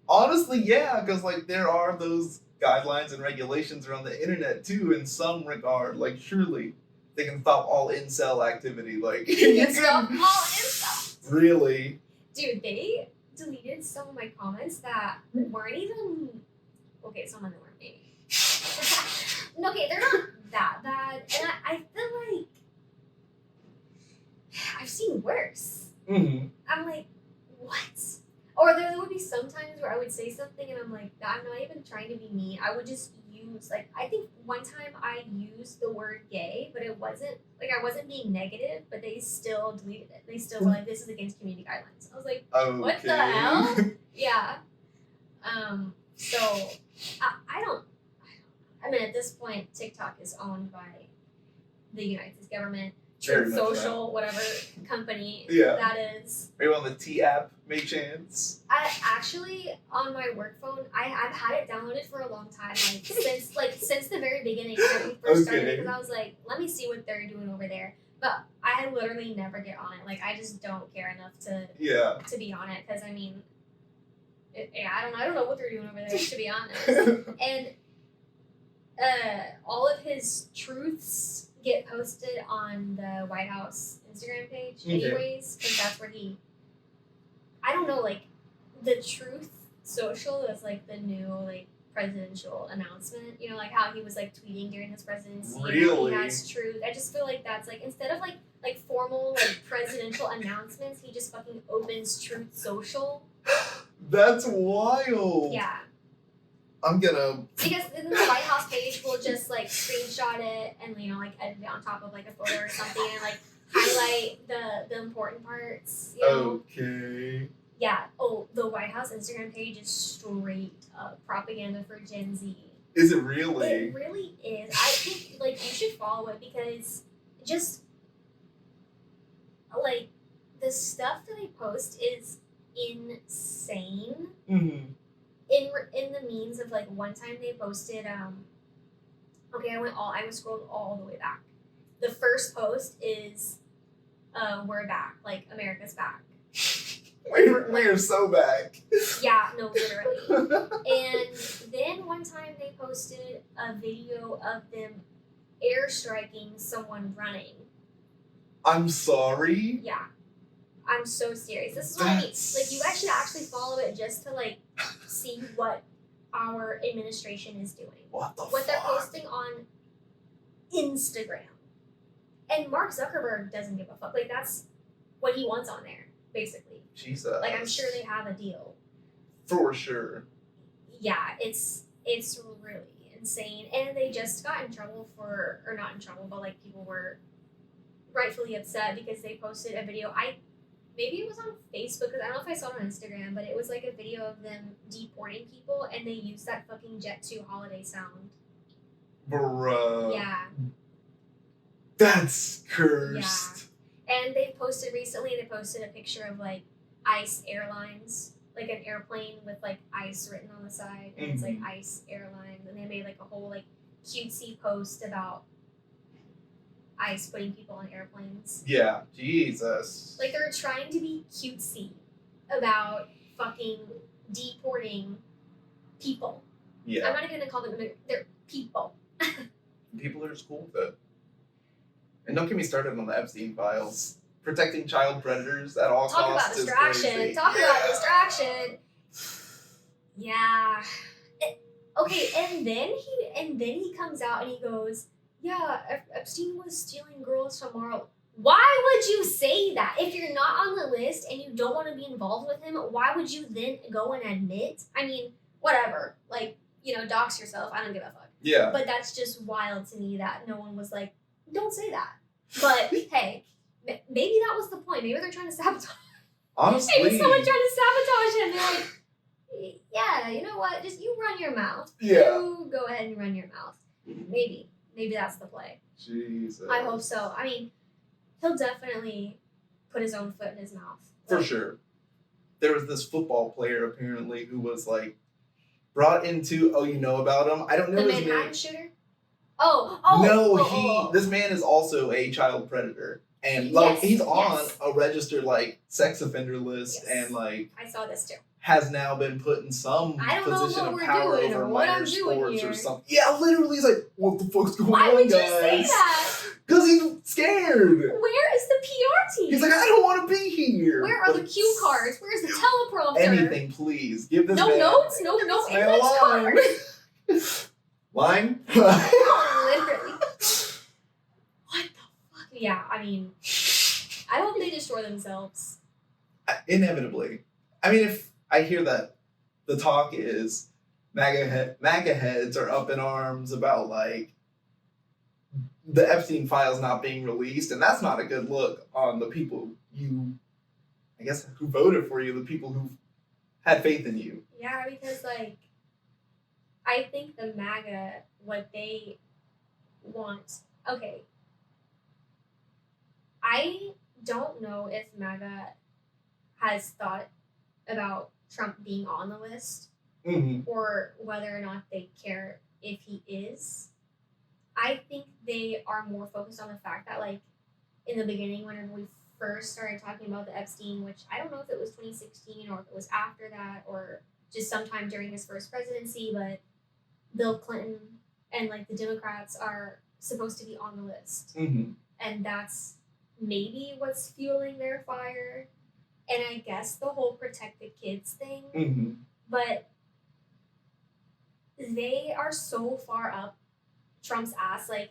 honestly, yeah, because there are those guidelines and regulations around the internet too. In some regard, surely they can stop all incel activity. Stop all incel. Really, dude, they deleted some of my comments that weren't even okay. Some of them were maybe. Okay, they're not that bad, and I feel like I've seen worse. Mm-hmm. I'm like, what? Or there would be some times where I would say something and I'm like, I'm not even trying to be mean. I would just use I think one time I used the word gay, but it wasn't I wasn't being negative, but they still deleted it. They still were like, this is against community guidelines. I was like, okay. What the hell? Yeah. So I don't. I mean, at this point, TikTok is owned by the United States government. Truth Social, whatever company that is. Are you on the T app, may chance? I actually, on my work phone, I've had it downloaded for a long time, since the very beginning when we first started, because I was like, let me see what they're doing over there. But I literally never get on it. I just don't care enough to be on it, because I mean, I don't know what they're doing over there, to be honest. And all of his truths get posted on the White House Instagram page anyways, because that's where I don't know, the Truth Social is the new presidential announcement, how he was tweeting during his presidency. Really? He has truth. I just feel like that's instead of formal presidential announcements, he just fucking opens Truth Social. That's wild. Yeah. I'm gonna. Because then the White House page will just screenshot it and edit it on top of a photo or something and highlight the important parts. Okay. Yeah. Oh, the White House Instagram page is straight up propaganda for Gen Z. Is it really? It really is. I think you should follow it because just the stuff that they post is insane. Mm-hmm. In the means of one time they posted I was scrolled all the way back. The first post is we're back, America's back. We're so back. Yeah, no, literally. And then one time they posted a video of them airstriking someone running. I'm sorry? Yeah. I'm so serious. This is what I mean. You actually follow it just to see what our administration is doing. What they're posting on Instagram. And Mark Zuckerberg doesn't give a fuck. That's what he wants on there, basically. Jesus. I'm sure they have a deal. For sure. Yeah, it's really insane. And they just got in trouble or not in trouble, but like people were rightfully upset because they posted a video. Maybe it was on Facebook, because I don't know if I saw it on Instagram, but it was like a video of them deporting people, and they used that fucking Jet 2 holiday sound. Bruh. Yeah. That's cursed. Yeah. And they posted a picture of like ICE Airlines, like an airplane with like ICE written on the side, and it's like ICE Airlines, and they made like a whole like cutesy post about ICE putting people on airplanes. Yeah, Jesus. Like they're trying to be cutesy about fucking deporting people. Yeah. I'm not even gonna call them, they're people. People are just cool with it. And don't get me started on the Epstein files. Protecting child predators at all Talk costs about is distraction. crazy. Talk about distraction. Yeah. Okay, and then he comes out and he goes, yeah, Epstein was stealing girls from Marl. Why would you say that? If you're not on the list and you don't want to be involved with him, why would you then go and admit? I mean, whatever. Like, dox yourself. I don't give a fuck. Yeah. But that's just wild to me that no one was like, don't say that. But hey, maybe that was the point. Maybe they're trying to sabotage. Honestly. Maybe someone tried to sabotage him. They're like, yeah, you know what? Just you run your mouth. Yeah. You go ahead and run your mouth. Maybe that's the play. Jesus. I hope so. I mean, he'll definitely put his own foot in his mouth. For sure. There was this football player apparently who was like brought into. Oh, you know about him? I don't know the his Manhattan name. shooter. Oh. No, this man is also a child predator, and like he's on a registered like sex offender list, and like I saw this too. Has now been put in some position of power over minor sports or something. Yeah, literally, he's like, what the fuck's going on, guys? Why would you say that? Because he's scared. Where is the PR team? He's like, I don't want to be here. Where are the cue cards? Where's the teleprompter? Anything, please. Give this man. No notes? No English card. Line? Literally. What the fuck? Yeah, I mean, I hope they destroy themselves. Inevitably. I mean, if I hear that the talk is MAGA heads are up in arms about, like, the Epstein files not being released, and that's not a good look on the people who voted for you, the people who had faith in you. Yeah, because, like, I think the MAGA, what they want... Okay. I don't know if MAGA has thought about Trump being on the list, or whether or not they care if he is. I think they are more focused on the fact that, like, in the beginning, whenever we first started talking about the Epstein, which I don't know if it was 2016 or if it was after that or just sometime during his first presidency, but Bill Clinton and, like, the Democrats are supposed to be on the list. And that's maybe what's fueling their fire. And I guess the whole protect the kids thing. But they are so far up Trump's ass. Like,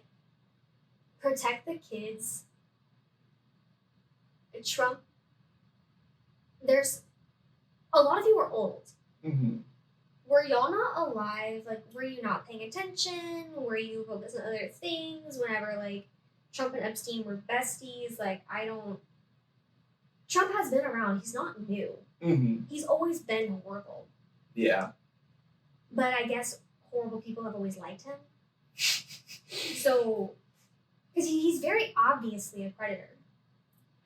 protect the kids. Trump, there's a lot of you are old. Were y'all not alive? Like, were you not paying attention? Were you focused on other things whenever, like, Trump and Epstein were besties? Like, Trump has been around. He's not new. He's always been horrible. Yeah. But I guess horrible people have always liked him. So, because he's very obviously a predator.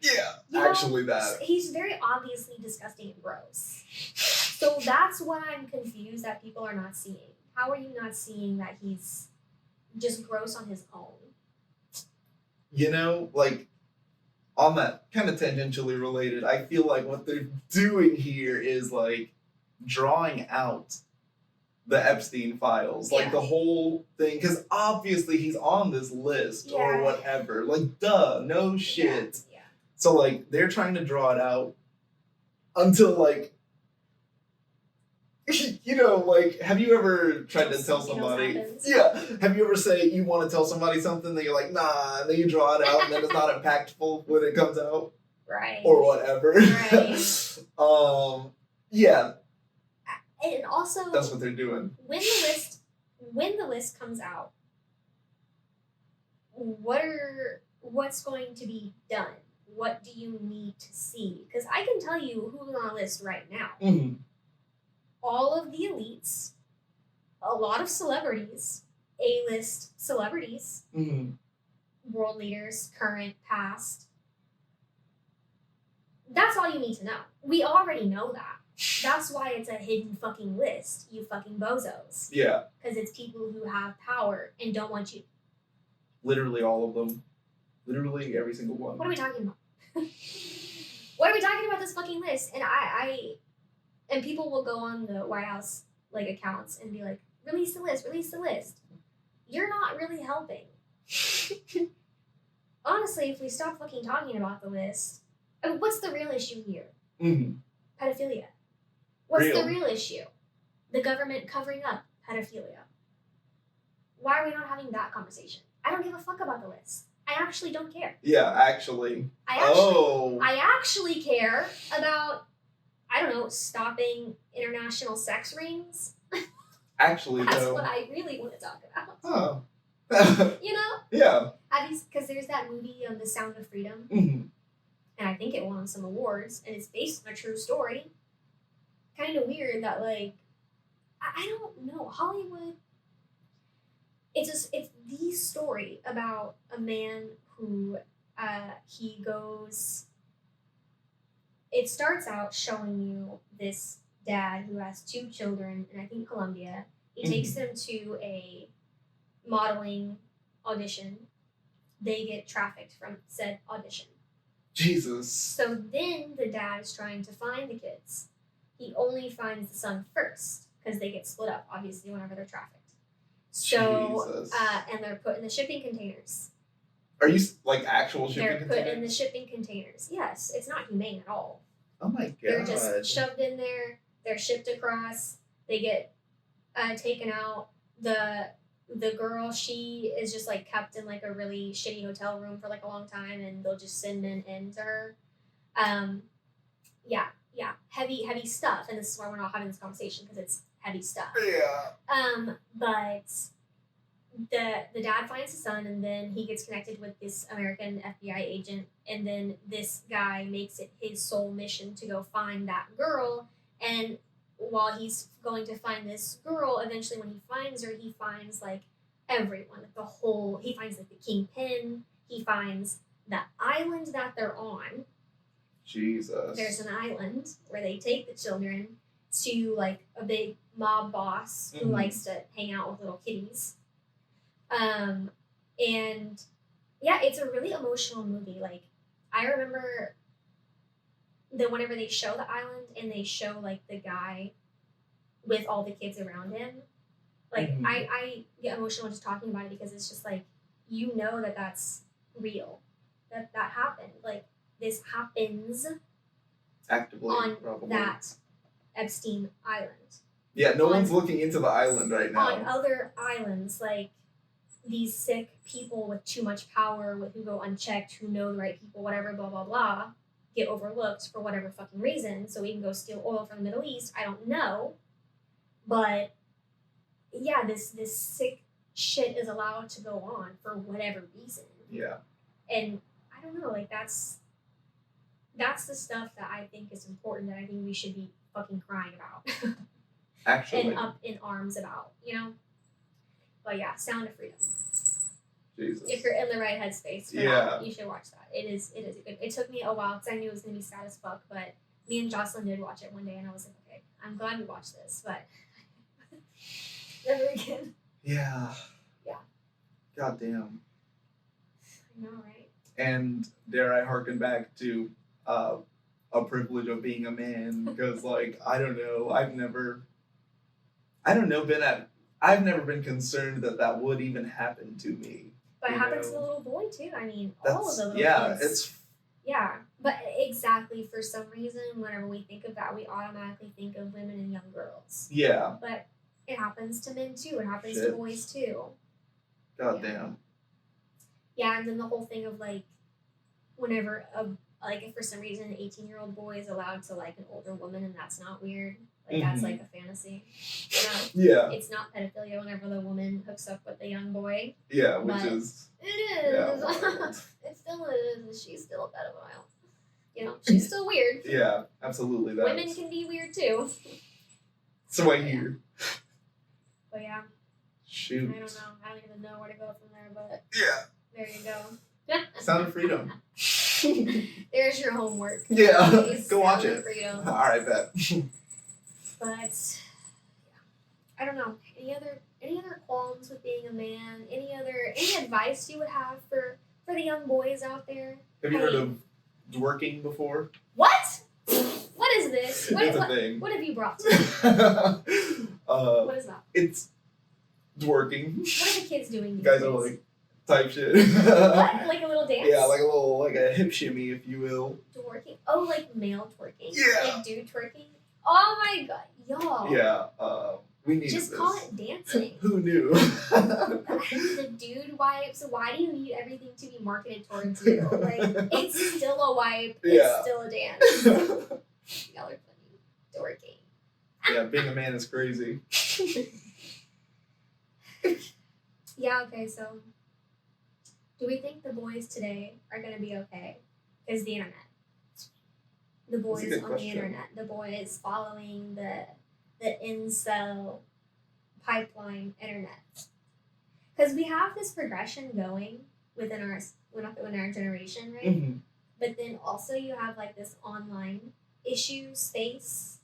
Yeah, actually that. He's very obviously disgusting and gross. So that's what I'm confused that people are not seeing. How are you not seeing that he's just gross on his own? You know, like, on that kind of tangentially related, I feel like what they're doing here is, like, drawing out the Epstein files. Like, the whole thing. Because obviously he's on this list or whatever. Like, duh, no shit. Yeah. So, like, they're trying to draw it out until, like, you know, like, have you ever tried to tell somebody? Yeah. Have you ever say you want to tell somebody something that you're like, nah, and then you draw it out and then it's not impactful when it comes out? Right. Or whatever. Right. Yeah. And also, that's what they're doing. When when the list comes out, what's going to be done? What do you need to see? Because I can tell you who's on the list right now. Mm-hmm. All of the elites, a lot of celebrities, A-list celebrities, Mm-hmm. world leaders, current, past. That's all you need to know. We already know that. That's why it's a hidden fucking list, you fucking bozos. Yeah. Because it's people who have power and don't want you. Literally all of them. Literally every single one. What are we talking about? What are we talking about this fucking list? And people will go on the White House like accounts and be like, release the list, release the list. You're not really helping. Honestly, if we stop fucking talking about the list, I mean, what's the real issue here? Mm-hmm. Pedophilia. What's the real issue? The government covering up pedophilia. Why are we not having that conversation? I don't give a fuck about the list. I actually don't care. Yeah, actually. I actually care about, I don't know, stopping international sex rings. Actually, That's though. what I really want to talk about. Oh. You know? Yeah. Because there's that movie, The Sound of Freedom, Mm-hmm. and I think it won some awards, and it's based on a true story. Kind of weird that, like, I don't know, Hollywood. It's the story about a man who he goes. It starts out showing you this dad who has 2 children in, I think, Colombia. He takes them to a modeling audition. They get trafficked from said audition. Jesus. So then the dad is trying to find the kids. He only finds the son first because they get split up, obviously, whenever they're trafficked. So, Jesus. and they're put in the shipping containers. Are you like actual shipping They're containers? put in the shipping containers. Yes, it's not humane at all. Oh my god. They're just shoved in there. They're shipped across. They get taken out. The girl, she is just like kept in like a really shitty hotel room for like a long time, and they'll just send men in to her. Yeah, heavy stuff, and this is why we're not having this conversation because it's heavy stuff. Yeah. But the dad finds his son, and then he gets connected with this American FBI agent, and then this guy makes it his sole mission to go find that girl. And while he's going to find this girl, eventually when he finds her, he finds like everyone, like the whole. He finds like the kingpin. He finds the island that they're on. Jesus. There's an island where they take the children to like a big mob boss who likes to hang out with little kitties. And yeah, it's a really emotional movie. Like, I remember whenever they show the island and they show like the guy with all the kids around him, like I get emotional just talking about it because it's just like, you know that's real, that happened. Like, this happens actively on probably. that Epstein Island. Yeah, no one's looking into the island right now. On other islands, like, these sick people with too much power, who go unchecked, who know the right people, whatever, blah, blah, blah, get overlooked for whatever fucking reason, so we can go steal oil from the Middle East. I don't know. But, yeah, this sick shit is allowed to go on for whatever reason. Yeah. And, I don't know, like, that's the stuff that I think is important, that I think we should be fucking crying about. Actually. And up in arms about, you know? But yeah, Sound of Freedom. Jesus. If you're in the right headspace for that, you should watch that. It is a good. It took me a while because I knew it was gonna be sad as fuck, but me and Jocelyn did watch it one day, and I was like, okay, I'm glad we watched this, but never again. Yeah. Yeah. God damn. I know, right? And dare I harken back to a privilege of being a man, because like I don't know, I've never been concerned that would even happen to me. But it happened to the little boy too. I mean, all of the little kids. Yeah, but exactly, for some reason, whenever we think of that, we automatically think of women and young girls. Yeah. But it happens to men too. It happens to boys too. God damn. Yeah, and then the whole thing of like, whenever if for some reason an 18-year-old boy is allowed to like an older woman, and that's not weird. Like, that's like a fantasy. fantasy. You know? Yeah. It's not pedophilia whenever the woman hooks up with the young boy. Yeah, which But is it is. yeah, wild. It still is. She's still a pedophile. You know, she's still weird. Yeah, absolutely. Women can be weird too. So I hear. But yeah. Shoot. I don't know. I don't even know where to go from there, but Yeah. there you go. Sound of Freedom. There's your homework. Yeah. Please. Go watch Sound of it. Freedom. Alright, bet. But I don't know. Any other qualms with being a man? Any advice you would have for the young boys out there? Have you heard of dworking before? What? What is this? It's a thing. What have you brought to me? What is that? It's dworking. What are the kids doing? You guys are like type shit. What? Like a little dance? Yeah, like a hip shimmy, if you will. Twerking? Oh, like male twerking? Yeah. Like dude twerking? Oh my god, y'all. Yeah, we need Just this. call it dancing. Who knew? The dude wipes. Why do you need everything to be marketed towards you? Like, it's still a wipe. Yeah. It's still a dance. Y'all are funny. Dorking. Yeah, being a man is crazy. Yeah, okay, so do we think the boys today are going to be okay? Because the internet. The boys That's a good on question. the internet. The boys following the incel pipeline internet. Because we have this progression going within our generation, right? Mm-hmm. But then also you have like this online issue space.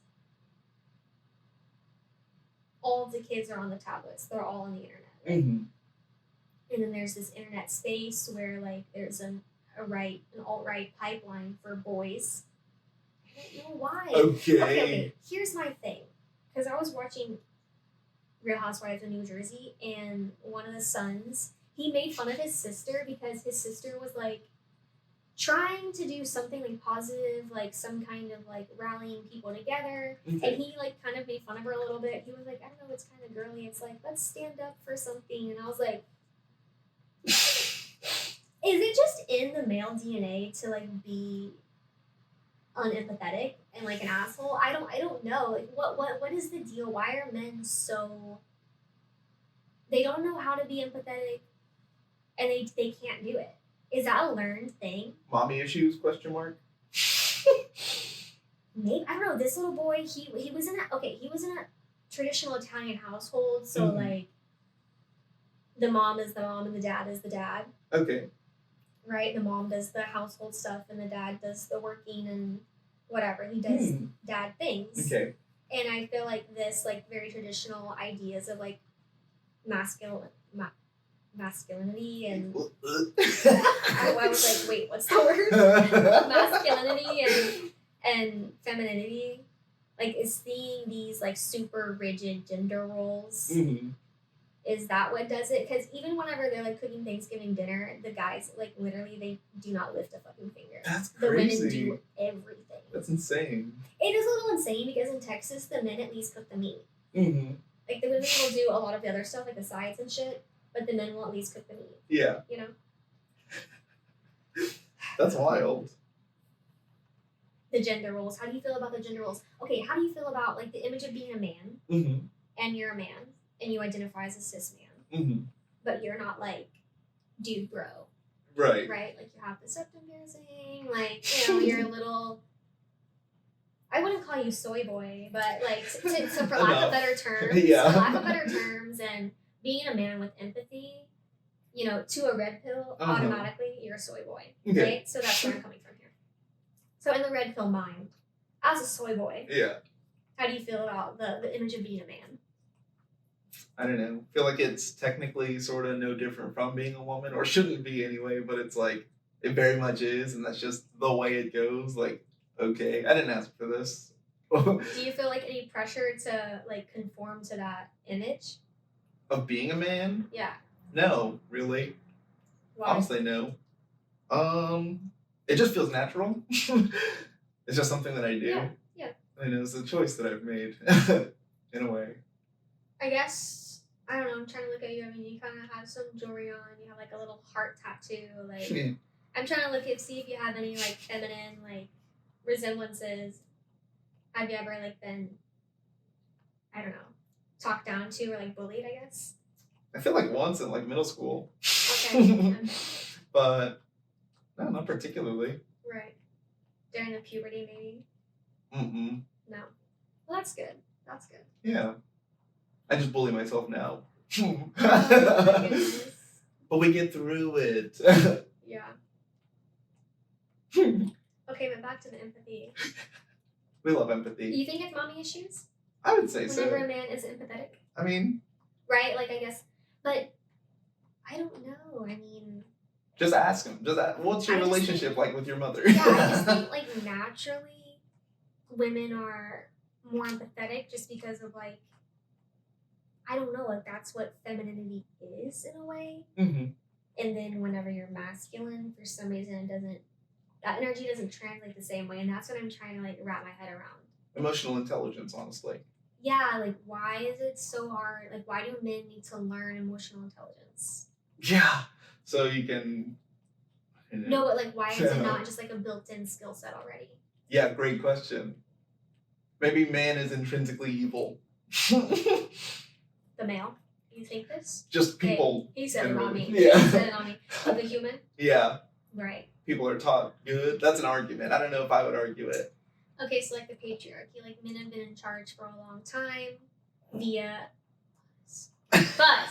All of the kids are on the tablets. They're all on the internet. Right? Mm-hmm. And then there's this internet space where like there's an alt-right pipeline for boys. I don't know why. Okay. Here's my thing. Because I was watching Real Housewives of New Jersey, and one of the sons, he made fun of his sister because his sister was like trying to do something like positive, like some kind of like rallying people together. Okay. And he like kind of made fun of her a little bit. He was like, I don't know, it's kind of girly. It's like, let's stand up for something. And I was like, is it just in the male DNA to like be unempathetic and like an asshole? I don't know. Like what is the deal? Why are men so they don't know how to be empathetic and they can't do it? Is that a learned thing? Mommy issues? Question mark. Maybe I don't know. This little boy, he was in a traditional Italian household, so Mhm. like the mom is the mom and the dad is the dad. Okay. Right? The mom does the household stuff and the dad does the working and whatever. He does dad things. Okay. And I feel like this like very traditional ideas of like masculinity and I was like, wait, what's the word? Masculinity and femininity, like is seeing these like super rigid gender roles. Mm-hmm. Is that what does it? Because even whenever they're like cooking Thanksgiving dinner, the guys like literally they do not lift a fucking finger. That's The crazy. women do everything. That's insane. It is a little insane because in Texas the men at least cook the meat. Mm-hmm. Like the women will do a lot of the other stuff like the sides and shit, but the men will at least cook the meat. Yeah. You know. That's wild. The gender roles. How do you feel about the gender roles? Okay, how do you feel about like the image of being a man Mm-hmm. and you're a man and you identify as a cis man, Mm-hmm. but you're not like dude bro, Right. right? Like you have the septum piercing, like you know you're a little. I wouldn't call you soy boy, but like to for lack of better terms, Yeah. for lack of better terms, and being a man with empathy, you know, to a red pill, Uh-huh. automatically you're a soy boy, Okay. right? So that's where I'm coming from here. So in the red pill mind, as a soy boy, Yeah. how do you feel about the image of being a man? I don't know. I feel like it's technically sort of no different from being a woman, or shouldn't be anyway, but it's like, it very much is, and that's just the way it goes. Like, okay, I didn't ask for this. Do you feel like any pressure to like conform to that image? Of being a man? Yeah. No, really. Why? Honestly, no. It just feels natural. It's just something that I do. Yeah, yeah. And it's a choice that I've made, in a way. I guess, I don't know, I'm trying to look at you. I mean, you kind of have some jewelry on. You have like a little heart tattoo. Like, I'm trying to look at, see if you have any like feminine like resemblances. Have you ever like been, I I don't know, talked down to or like bullied, I guess. I feel like once in like middle school. Okay. But no, not particularly. Right. During the puberty, maybe. Mm-mm. No. Well, that's good. That's good. Yeah. I just bully myself now. Oh my goodness. But we get through it. Yeah. Okay, but back to the empathy. We love empathy. You think it's mommy issues? I would say Whenever so. a man is empathetic? I mean, Right? Like, I guess. But I don't know. I mean, just ask him. What's your I just relationship think- like with your mother? yeah, I just think, like, naturally, women are more empathetic just because of, like, I don't know, like, that's what femininity is in a way. Mm-hmm. And then whenever you're masculine, for some reason, that energy doesn't translate the same way. And that's what I'm trying to, like, wrap my head around. Emotional intelligence, honestly. Yeah, like, why is it so hard? Like, why do men need to learn emotional intelligence? Yeah. So you can. No, but, like, why is it not just, like, a built-in skill set already? Yeah, great question. Maybe man is intrinsically evil. The male? You think this? Just people. He said it, not me. Yeah. He said it, not me. But the human? Yeah. Right. People are taught good. That's an argument. I don't know if I would argue it. Okay, so, like, the patriarchy. Like, men have been in charge for a long time via... But...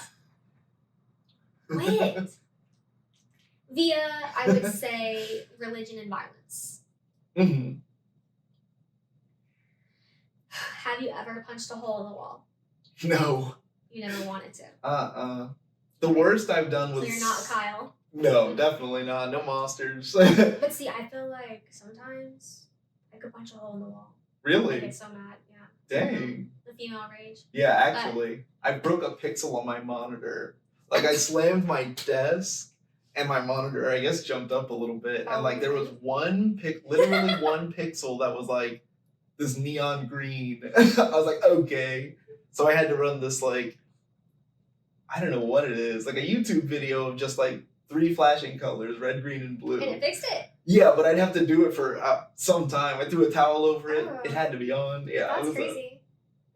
Wait! Via, I would say, religion and violence. Mm-hmm. Have you ever punched a hole in the wall? No. You never wanted to. The worst I've done was. So you're not Kyle. No, definitely not. No monsters. But see, I feel like sometimes I could punch a hole in the wall. I Really? get so mad, yeah. Dang. The female rage. Yeah, actually, I broke a pixel on my monitor. Like, I slammed my desk, and my monitor, I guess, jumped up a little bit. And, like, there was literally one pixel that was, like, this neon green. I was like, okay. So I had to run this, like, I don't know what it is, like a YouTube video of just, like, 3 flashing colors, red, green, and blue. And it fixed it. Yeah, but I'd have to do it for some time. I threw a towel over it. Oh. It had to be on. Yeah, That's it was crazy.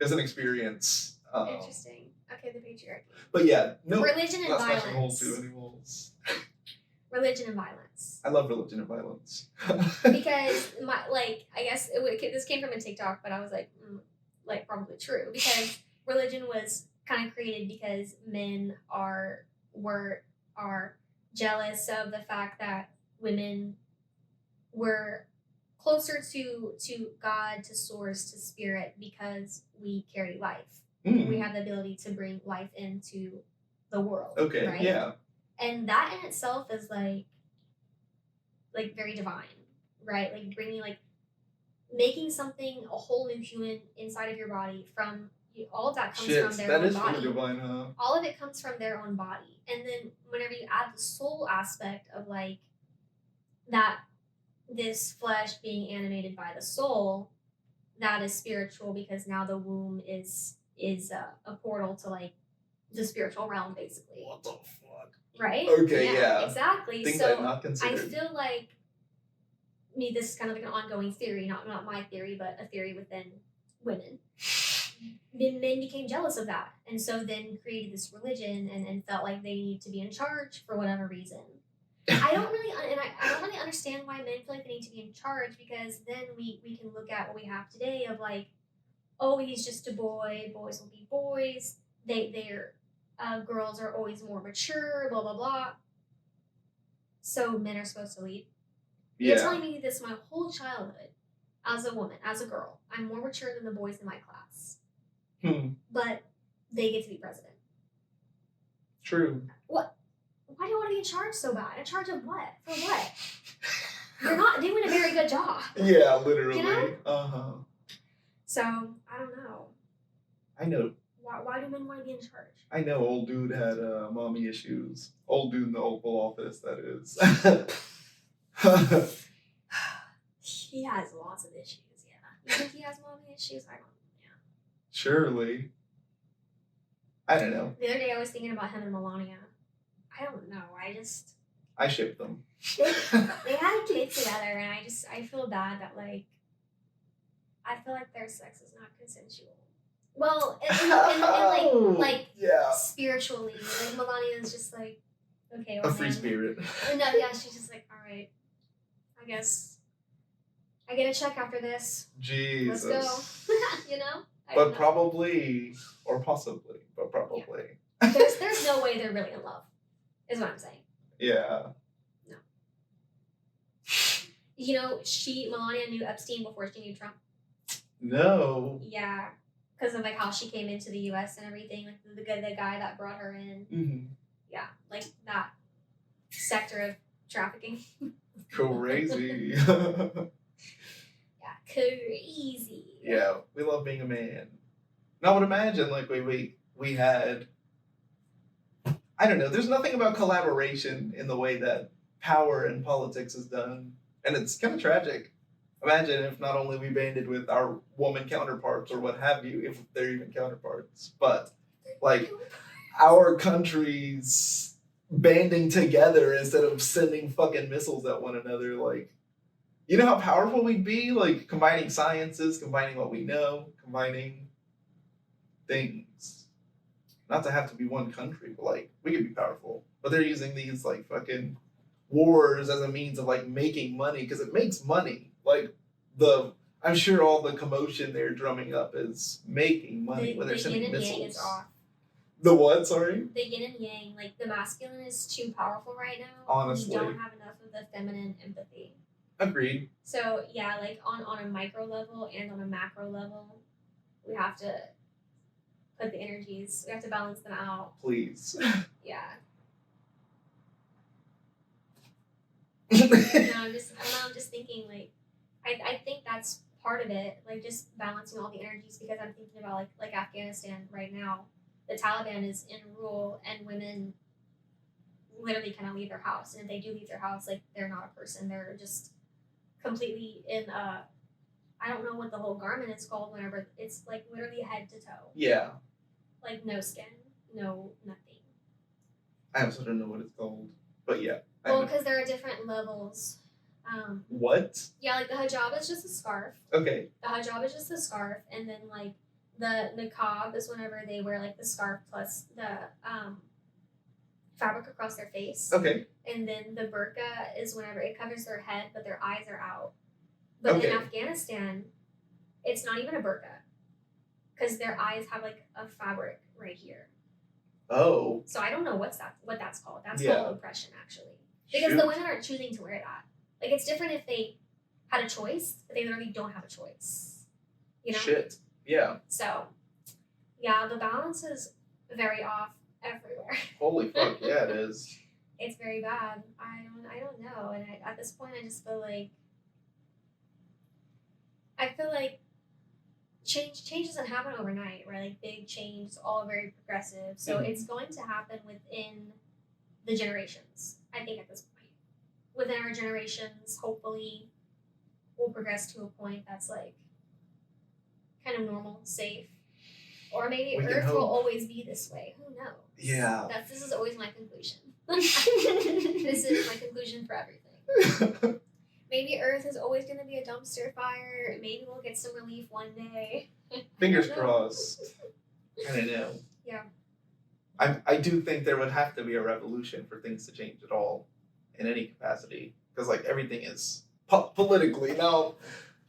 it was an experience. Interesting. Okay, the patriarchy. But yeah, no. Religion and Not smashing holes violence. to animals. Religion and violence. I love religion and violence. Because this came from a TikTok, but I was like probably true, because religion was kind of created because men are jealous of the fact that women were closer to God, to source, to spirit, because we carry life. We have the ability to bring life into the world. Okay, right? yeah. And that in itself is like very divine, right? Like making something a whole new human inside of your body from all of that comes from their own body. That is really divine, huh? All of it comes from their own body. And then whenever you add the soul aspect of like that, this flesh being animated by the soul, that is spiritual, because now the womb is a portal to like the spiritual realm, basically. What the fuck? Right? Okay, yeah. Exactly. Things so I've not considered. I feel like this is kind of like an ongoing theory, not my theory, but a theory within women. Then men became jealous of that, and so then created this religion and felt like they need to be in charge for whatever reason. I don't really understand why men feel like they need to be in charge, because then we can look at what we have today of like, oh, he's just a boy, boys will be boys, they're girls are always more mature, blah blah blah. So men are supposed to lead. You're telling me this my whole childhood, as a woman, as a girl, I'm more mature than the boys in my class. But they get to be president. True. What? Why do you want to be in charge so bad? In charge of what? For what? You're not doing a very good job. Yeah, literally. You know? Uh-huh. So, I don't know. I know. Why do men want to be in charge? I know old dude had mommy issues. Old dude in the Oval Office, that is. He has lots of issues, yeah. You think he has mommy issues? I don't know. Surely. I don't know. The other day I was thinking about him and Melania. I don't know. I ship them. They had a kid together, and I feel bad that, like, I feel like their sex is not consensual. Well, and like yeah, spiritually, like Melania is just like, okay, a free spirit. No, yeah, she's just like, all right, I guess I get a check after this. Jesus. Let's go. You know. But probably, or possibly, but probably. Yeah. There's no way they're really in love, is what I'm saying. Yeah. No. You know, Melania knew Epstein before she knew Trump. No. Yeah, because of like how she came into the U.S. and everything, like the guy that brought her in. Mm-hmm. Yeah, like that sector of trafficking. Crazy. Yeah, crazy. Yeah, we love being a man. And I would imagine like we had, I don't know, there's nothing about collaboration in the way that power and politics is done. And it's kind of tragic. Imagine if not only we banded with our woman counterparts or what have you, if they're even counterparts, but like our countries banding together instead of sending fucking missiles at one another. Like, you know how powerful we'd be? Like combining sciences, combining what we know, combining things. Not to have to be one country, but like we could be powerful. But they're using these like fucking wars as a means of like making money because it makes money. Like I'm sure all the commotion they're drumming up is making money when they're sending missiles. The yin and yang is off. The what? Sorry. The yin and yang, like the masculine is too powerful right now. Honestly, we don't have enough of the feminine empathy. Agreed. So yeah, like on a micro level and on a macro level, we have to put the energies. We have to balance them out. Please. Yeah. I'm just thinking like, I think that's part of it, like just balancing all the energies because I'm thinking about like Afghanistan right now. The Taliban is in rule and women literally cannot leave their house. And if they do leave their house, like they're not a person. They're just completely in I don't know what the whole garment is called whenever it's like literally head to toe. Yeah. Like no skin, no nothing. I also don't know what it's called. But yeah. Well, because there are different levels. What? Yeah, like the hijab is just a scarf. Okay. The hijab is just a scarf, and then like the niqab is whenever they wear like the scarf plus the fabric across their face. Okay. And then the burqa is whenever it covers their head, but their eyes are out. But in Afghanistan, it's not even a burqa, because their eyes have like a fabric right here. Oh. So I don't know what that's called. That's called oppression, actually, because the women aren't choosing to wear that. Like, it's different if they had a choice, but they literally don't have a choice. You know? Shit. Yeah. So, yeah, the balance is very off everywhere. Holy fuck, yeah, it is. It's very bad. I don't know. And at this point, I just feel like change doesn't happen overnight, right? Like, big change is all very progressive. So it's going to happen within the generations, I think, at this point. Within our generations, hopefully, we'll progress to a point that's like kind of normal, safe, or maybe Earth will always be this way. Who knows? Yeah. This is always my conclusion. This is my conclusion for everything. Maybe Earth is always going to be a dumpster fire. Maybe we'll get some relief one day. Fingers crossed. I don't know. Yeah. I do think there would have to be a revolution for things to change at all. In any capacity, because like everything is politically now.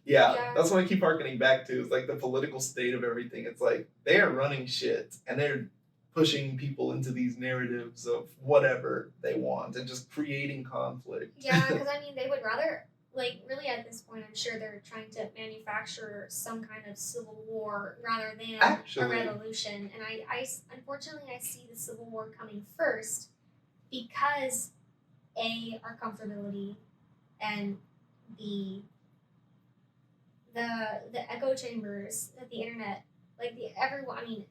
Yeah, that's what I keep harkening back to. Is like the political state of everything. It's like they are running shit and they're pushing people into these narratives of whatever they want and just creating conflict. Yeah, because I mean, they would rather, like, really at this point, I'm sure they're trying to manufacture some kind of civil war rather than a revolution. And I unfortunately I see the civil war coming first because our comfortability and the echo chambers that the internet, like everyone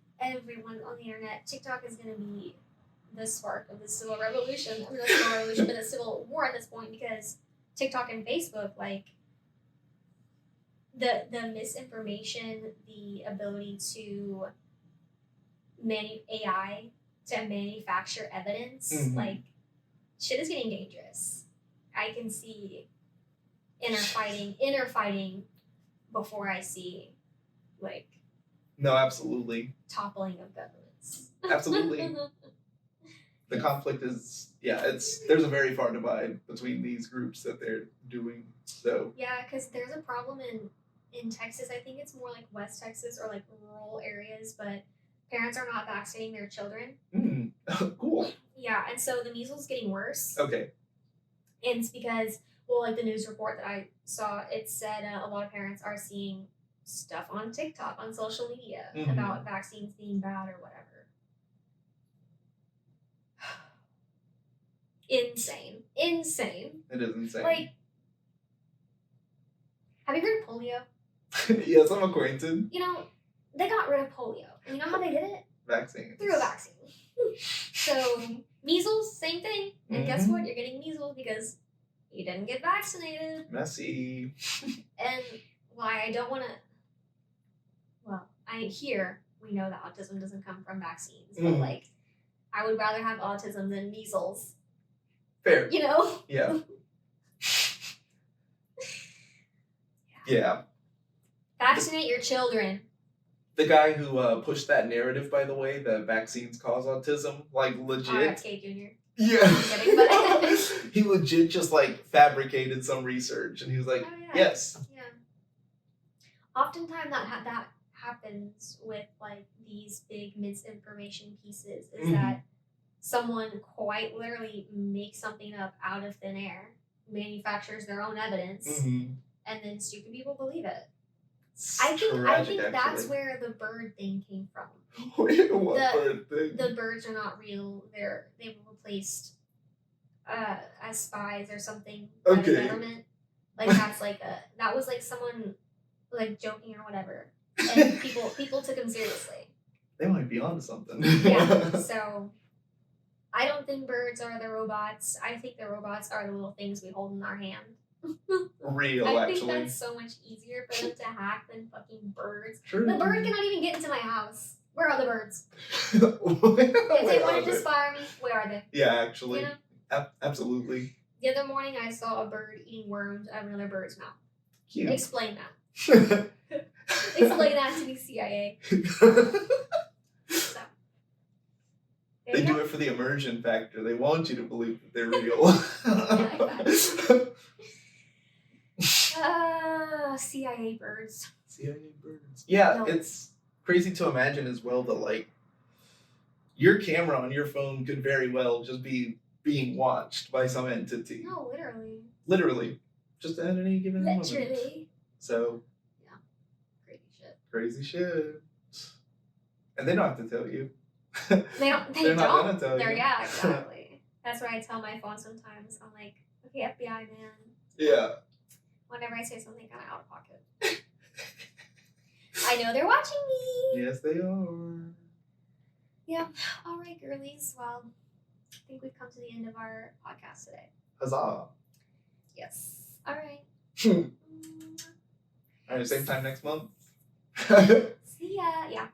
on the internet, TikTok is going to be the spark of the civil revolution. I mean, not the civil revolution, but the civil war at this point, because TikTok and Facebook, like the misinformation, the ability to AI to manufacture evidence, like. Shit is getting dangerous. I can see inner fighting before I see like No, absolutely. Toppling of governments. Absolutely. The conflict is, there's a very far divide between these groups that they're doing. So Yeah, because there's a problem in Texas. I think it's more like West Texas or like rural areas, but parents are not vaccinating their children. Cool. Yeah, and so the measles is getting worse. Okay. And it's because, well, like the news report that I saw, it said a lot of parents are seeing stuff on TikTok, on social media, about vaccines being bad or whatever. Insane. It is insane. Like, have you heard of polio? Yes, I'm acquainted. You know, they got rid of polio. And you know how they did it? Vaccines. Through a vaccine. So, measles, same thing. And guess what? You're getting measles because you didn't get vaccinated. Messy. And why I don't want to... Well, we know that autism doesn't come from vaccines. But, like, I would rather have autism than measles. Fair. You know? Yeah. Yeah. Vaccinate your children. The guy who pushed that narrative, by the way, that vaccines cause autism, like legit. RFK Jr. Yeah. I'm kidding, but he legit just like fabricated some research, and he was like, yes. Yeah. Oftentimes that happens with like these big misinformation pieces is that someone quite literally makes something up out of thin air, manufactures their own evidence, and then stupid people believe it. I think that's where the bird thing came from. Wait, what bird thing? The birds are not real. They were replaced as spies or something by the government. Like that was like someone like joking or whatever, and people took him seriously. They might be onto something. Yeah. So I don't think birds are the robots. I think the robots are the little things we hold in our hand. I think that's so much easier for them to hack than fucking birds. True. The bird cannot even get into my house. Where are the birds? If they wanted to spy me, where are they? Yeah, actually. You know? Absolutely. The other morning I saw a bird eating worms out of another bird's mouth. Cute. Explain that. Explain that to the CIA. So, they do it for the immersion factor. They want you to believe that they're real. CIA birds. CIA birds. Yeah, no. It's crazy to imagine as well that like your camera on your phone could very well just be being watched by some entity. No, literally. Literally. Just at any given moment. Literally. So. Yeah. Crazy shit. Crazy shit. And they don't have to tell you. They're not gonna tell you. Yeah, exactly. That's why I tell my phone sometimes. I'm like, okay, FBI man. Yeah. Whenever I say something kind of out of pocket. I know they're watching me. Yes, they are. Yeah. All right, girlies. Well, I think we've come to the end of our podcast today. Huzzah. Yes. All right. All right, same time next month. See ya. Yeah.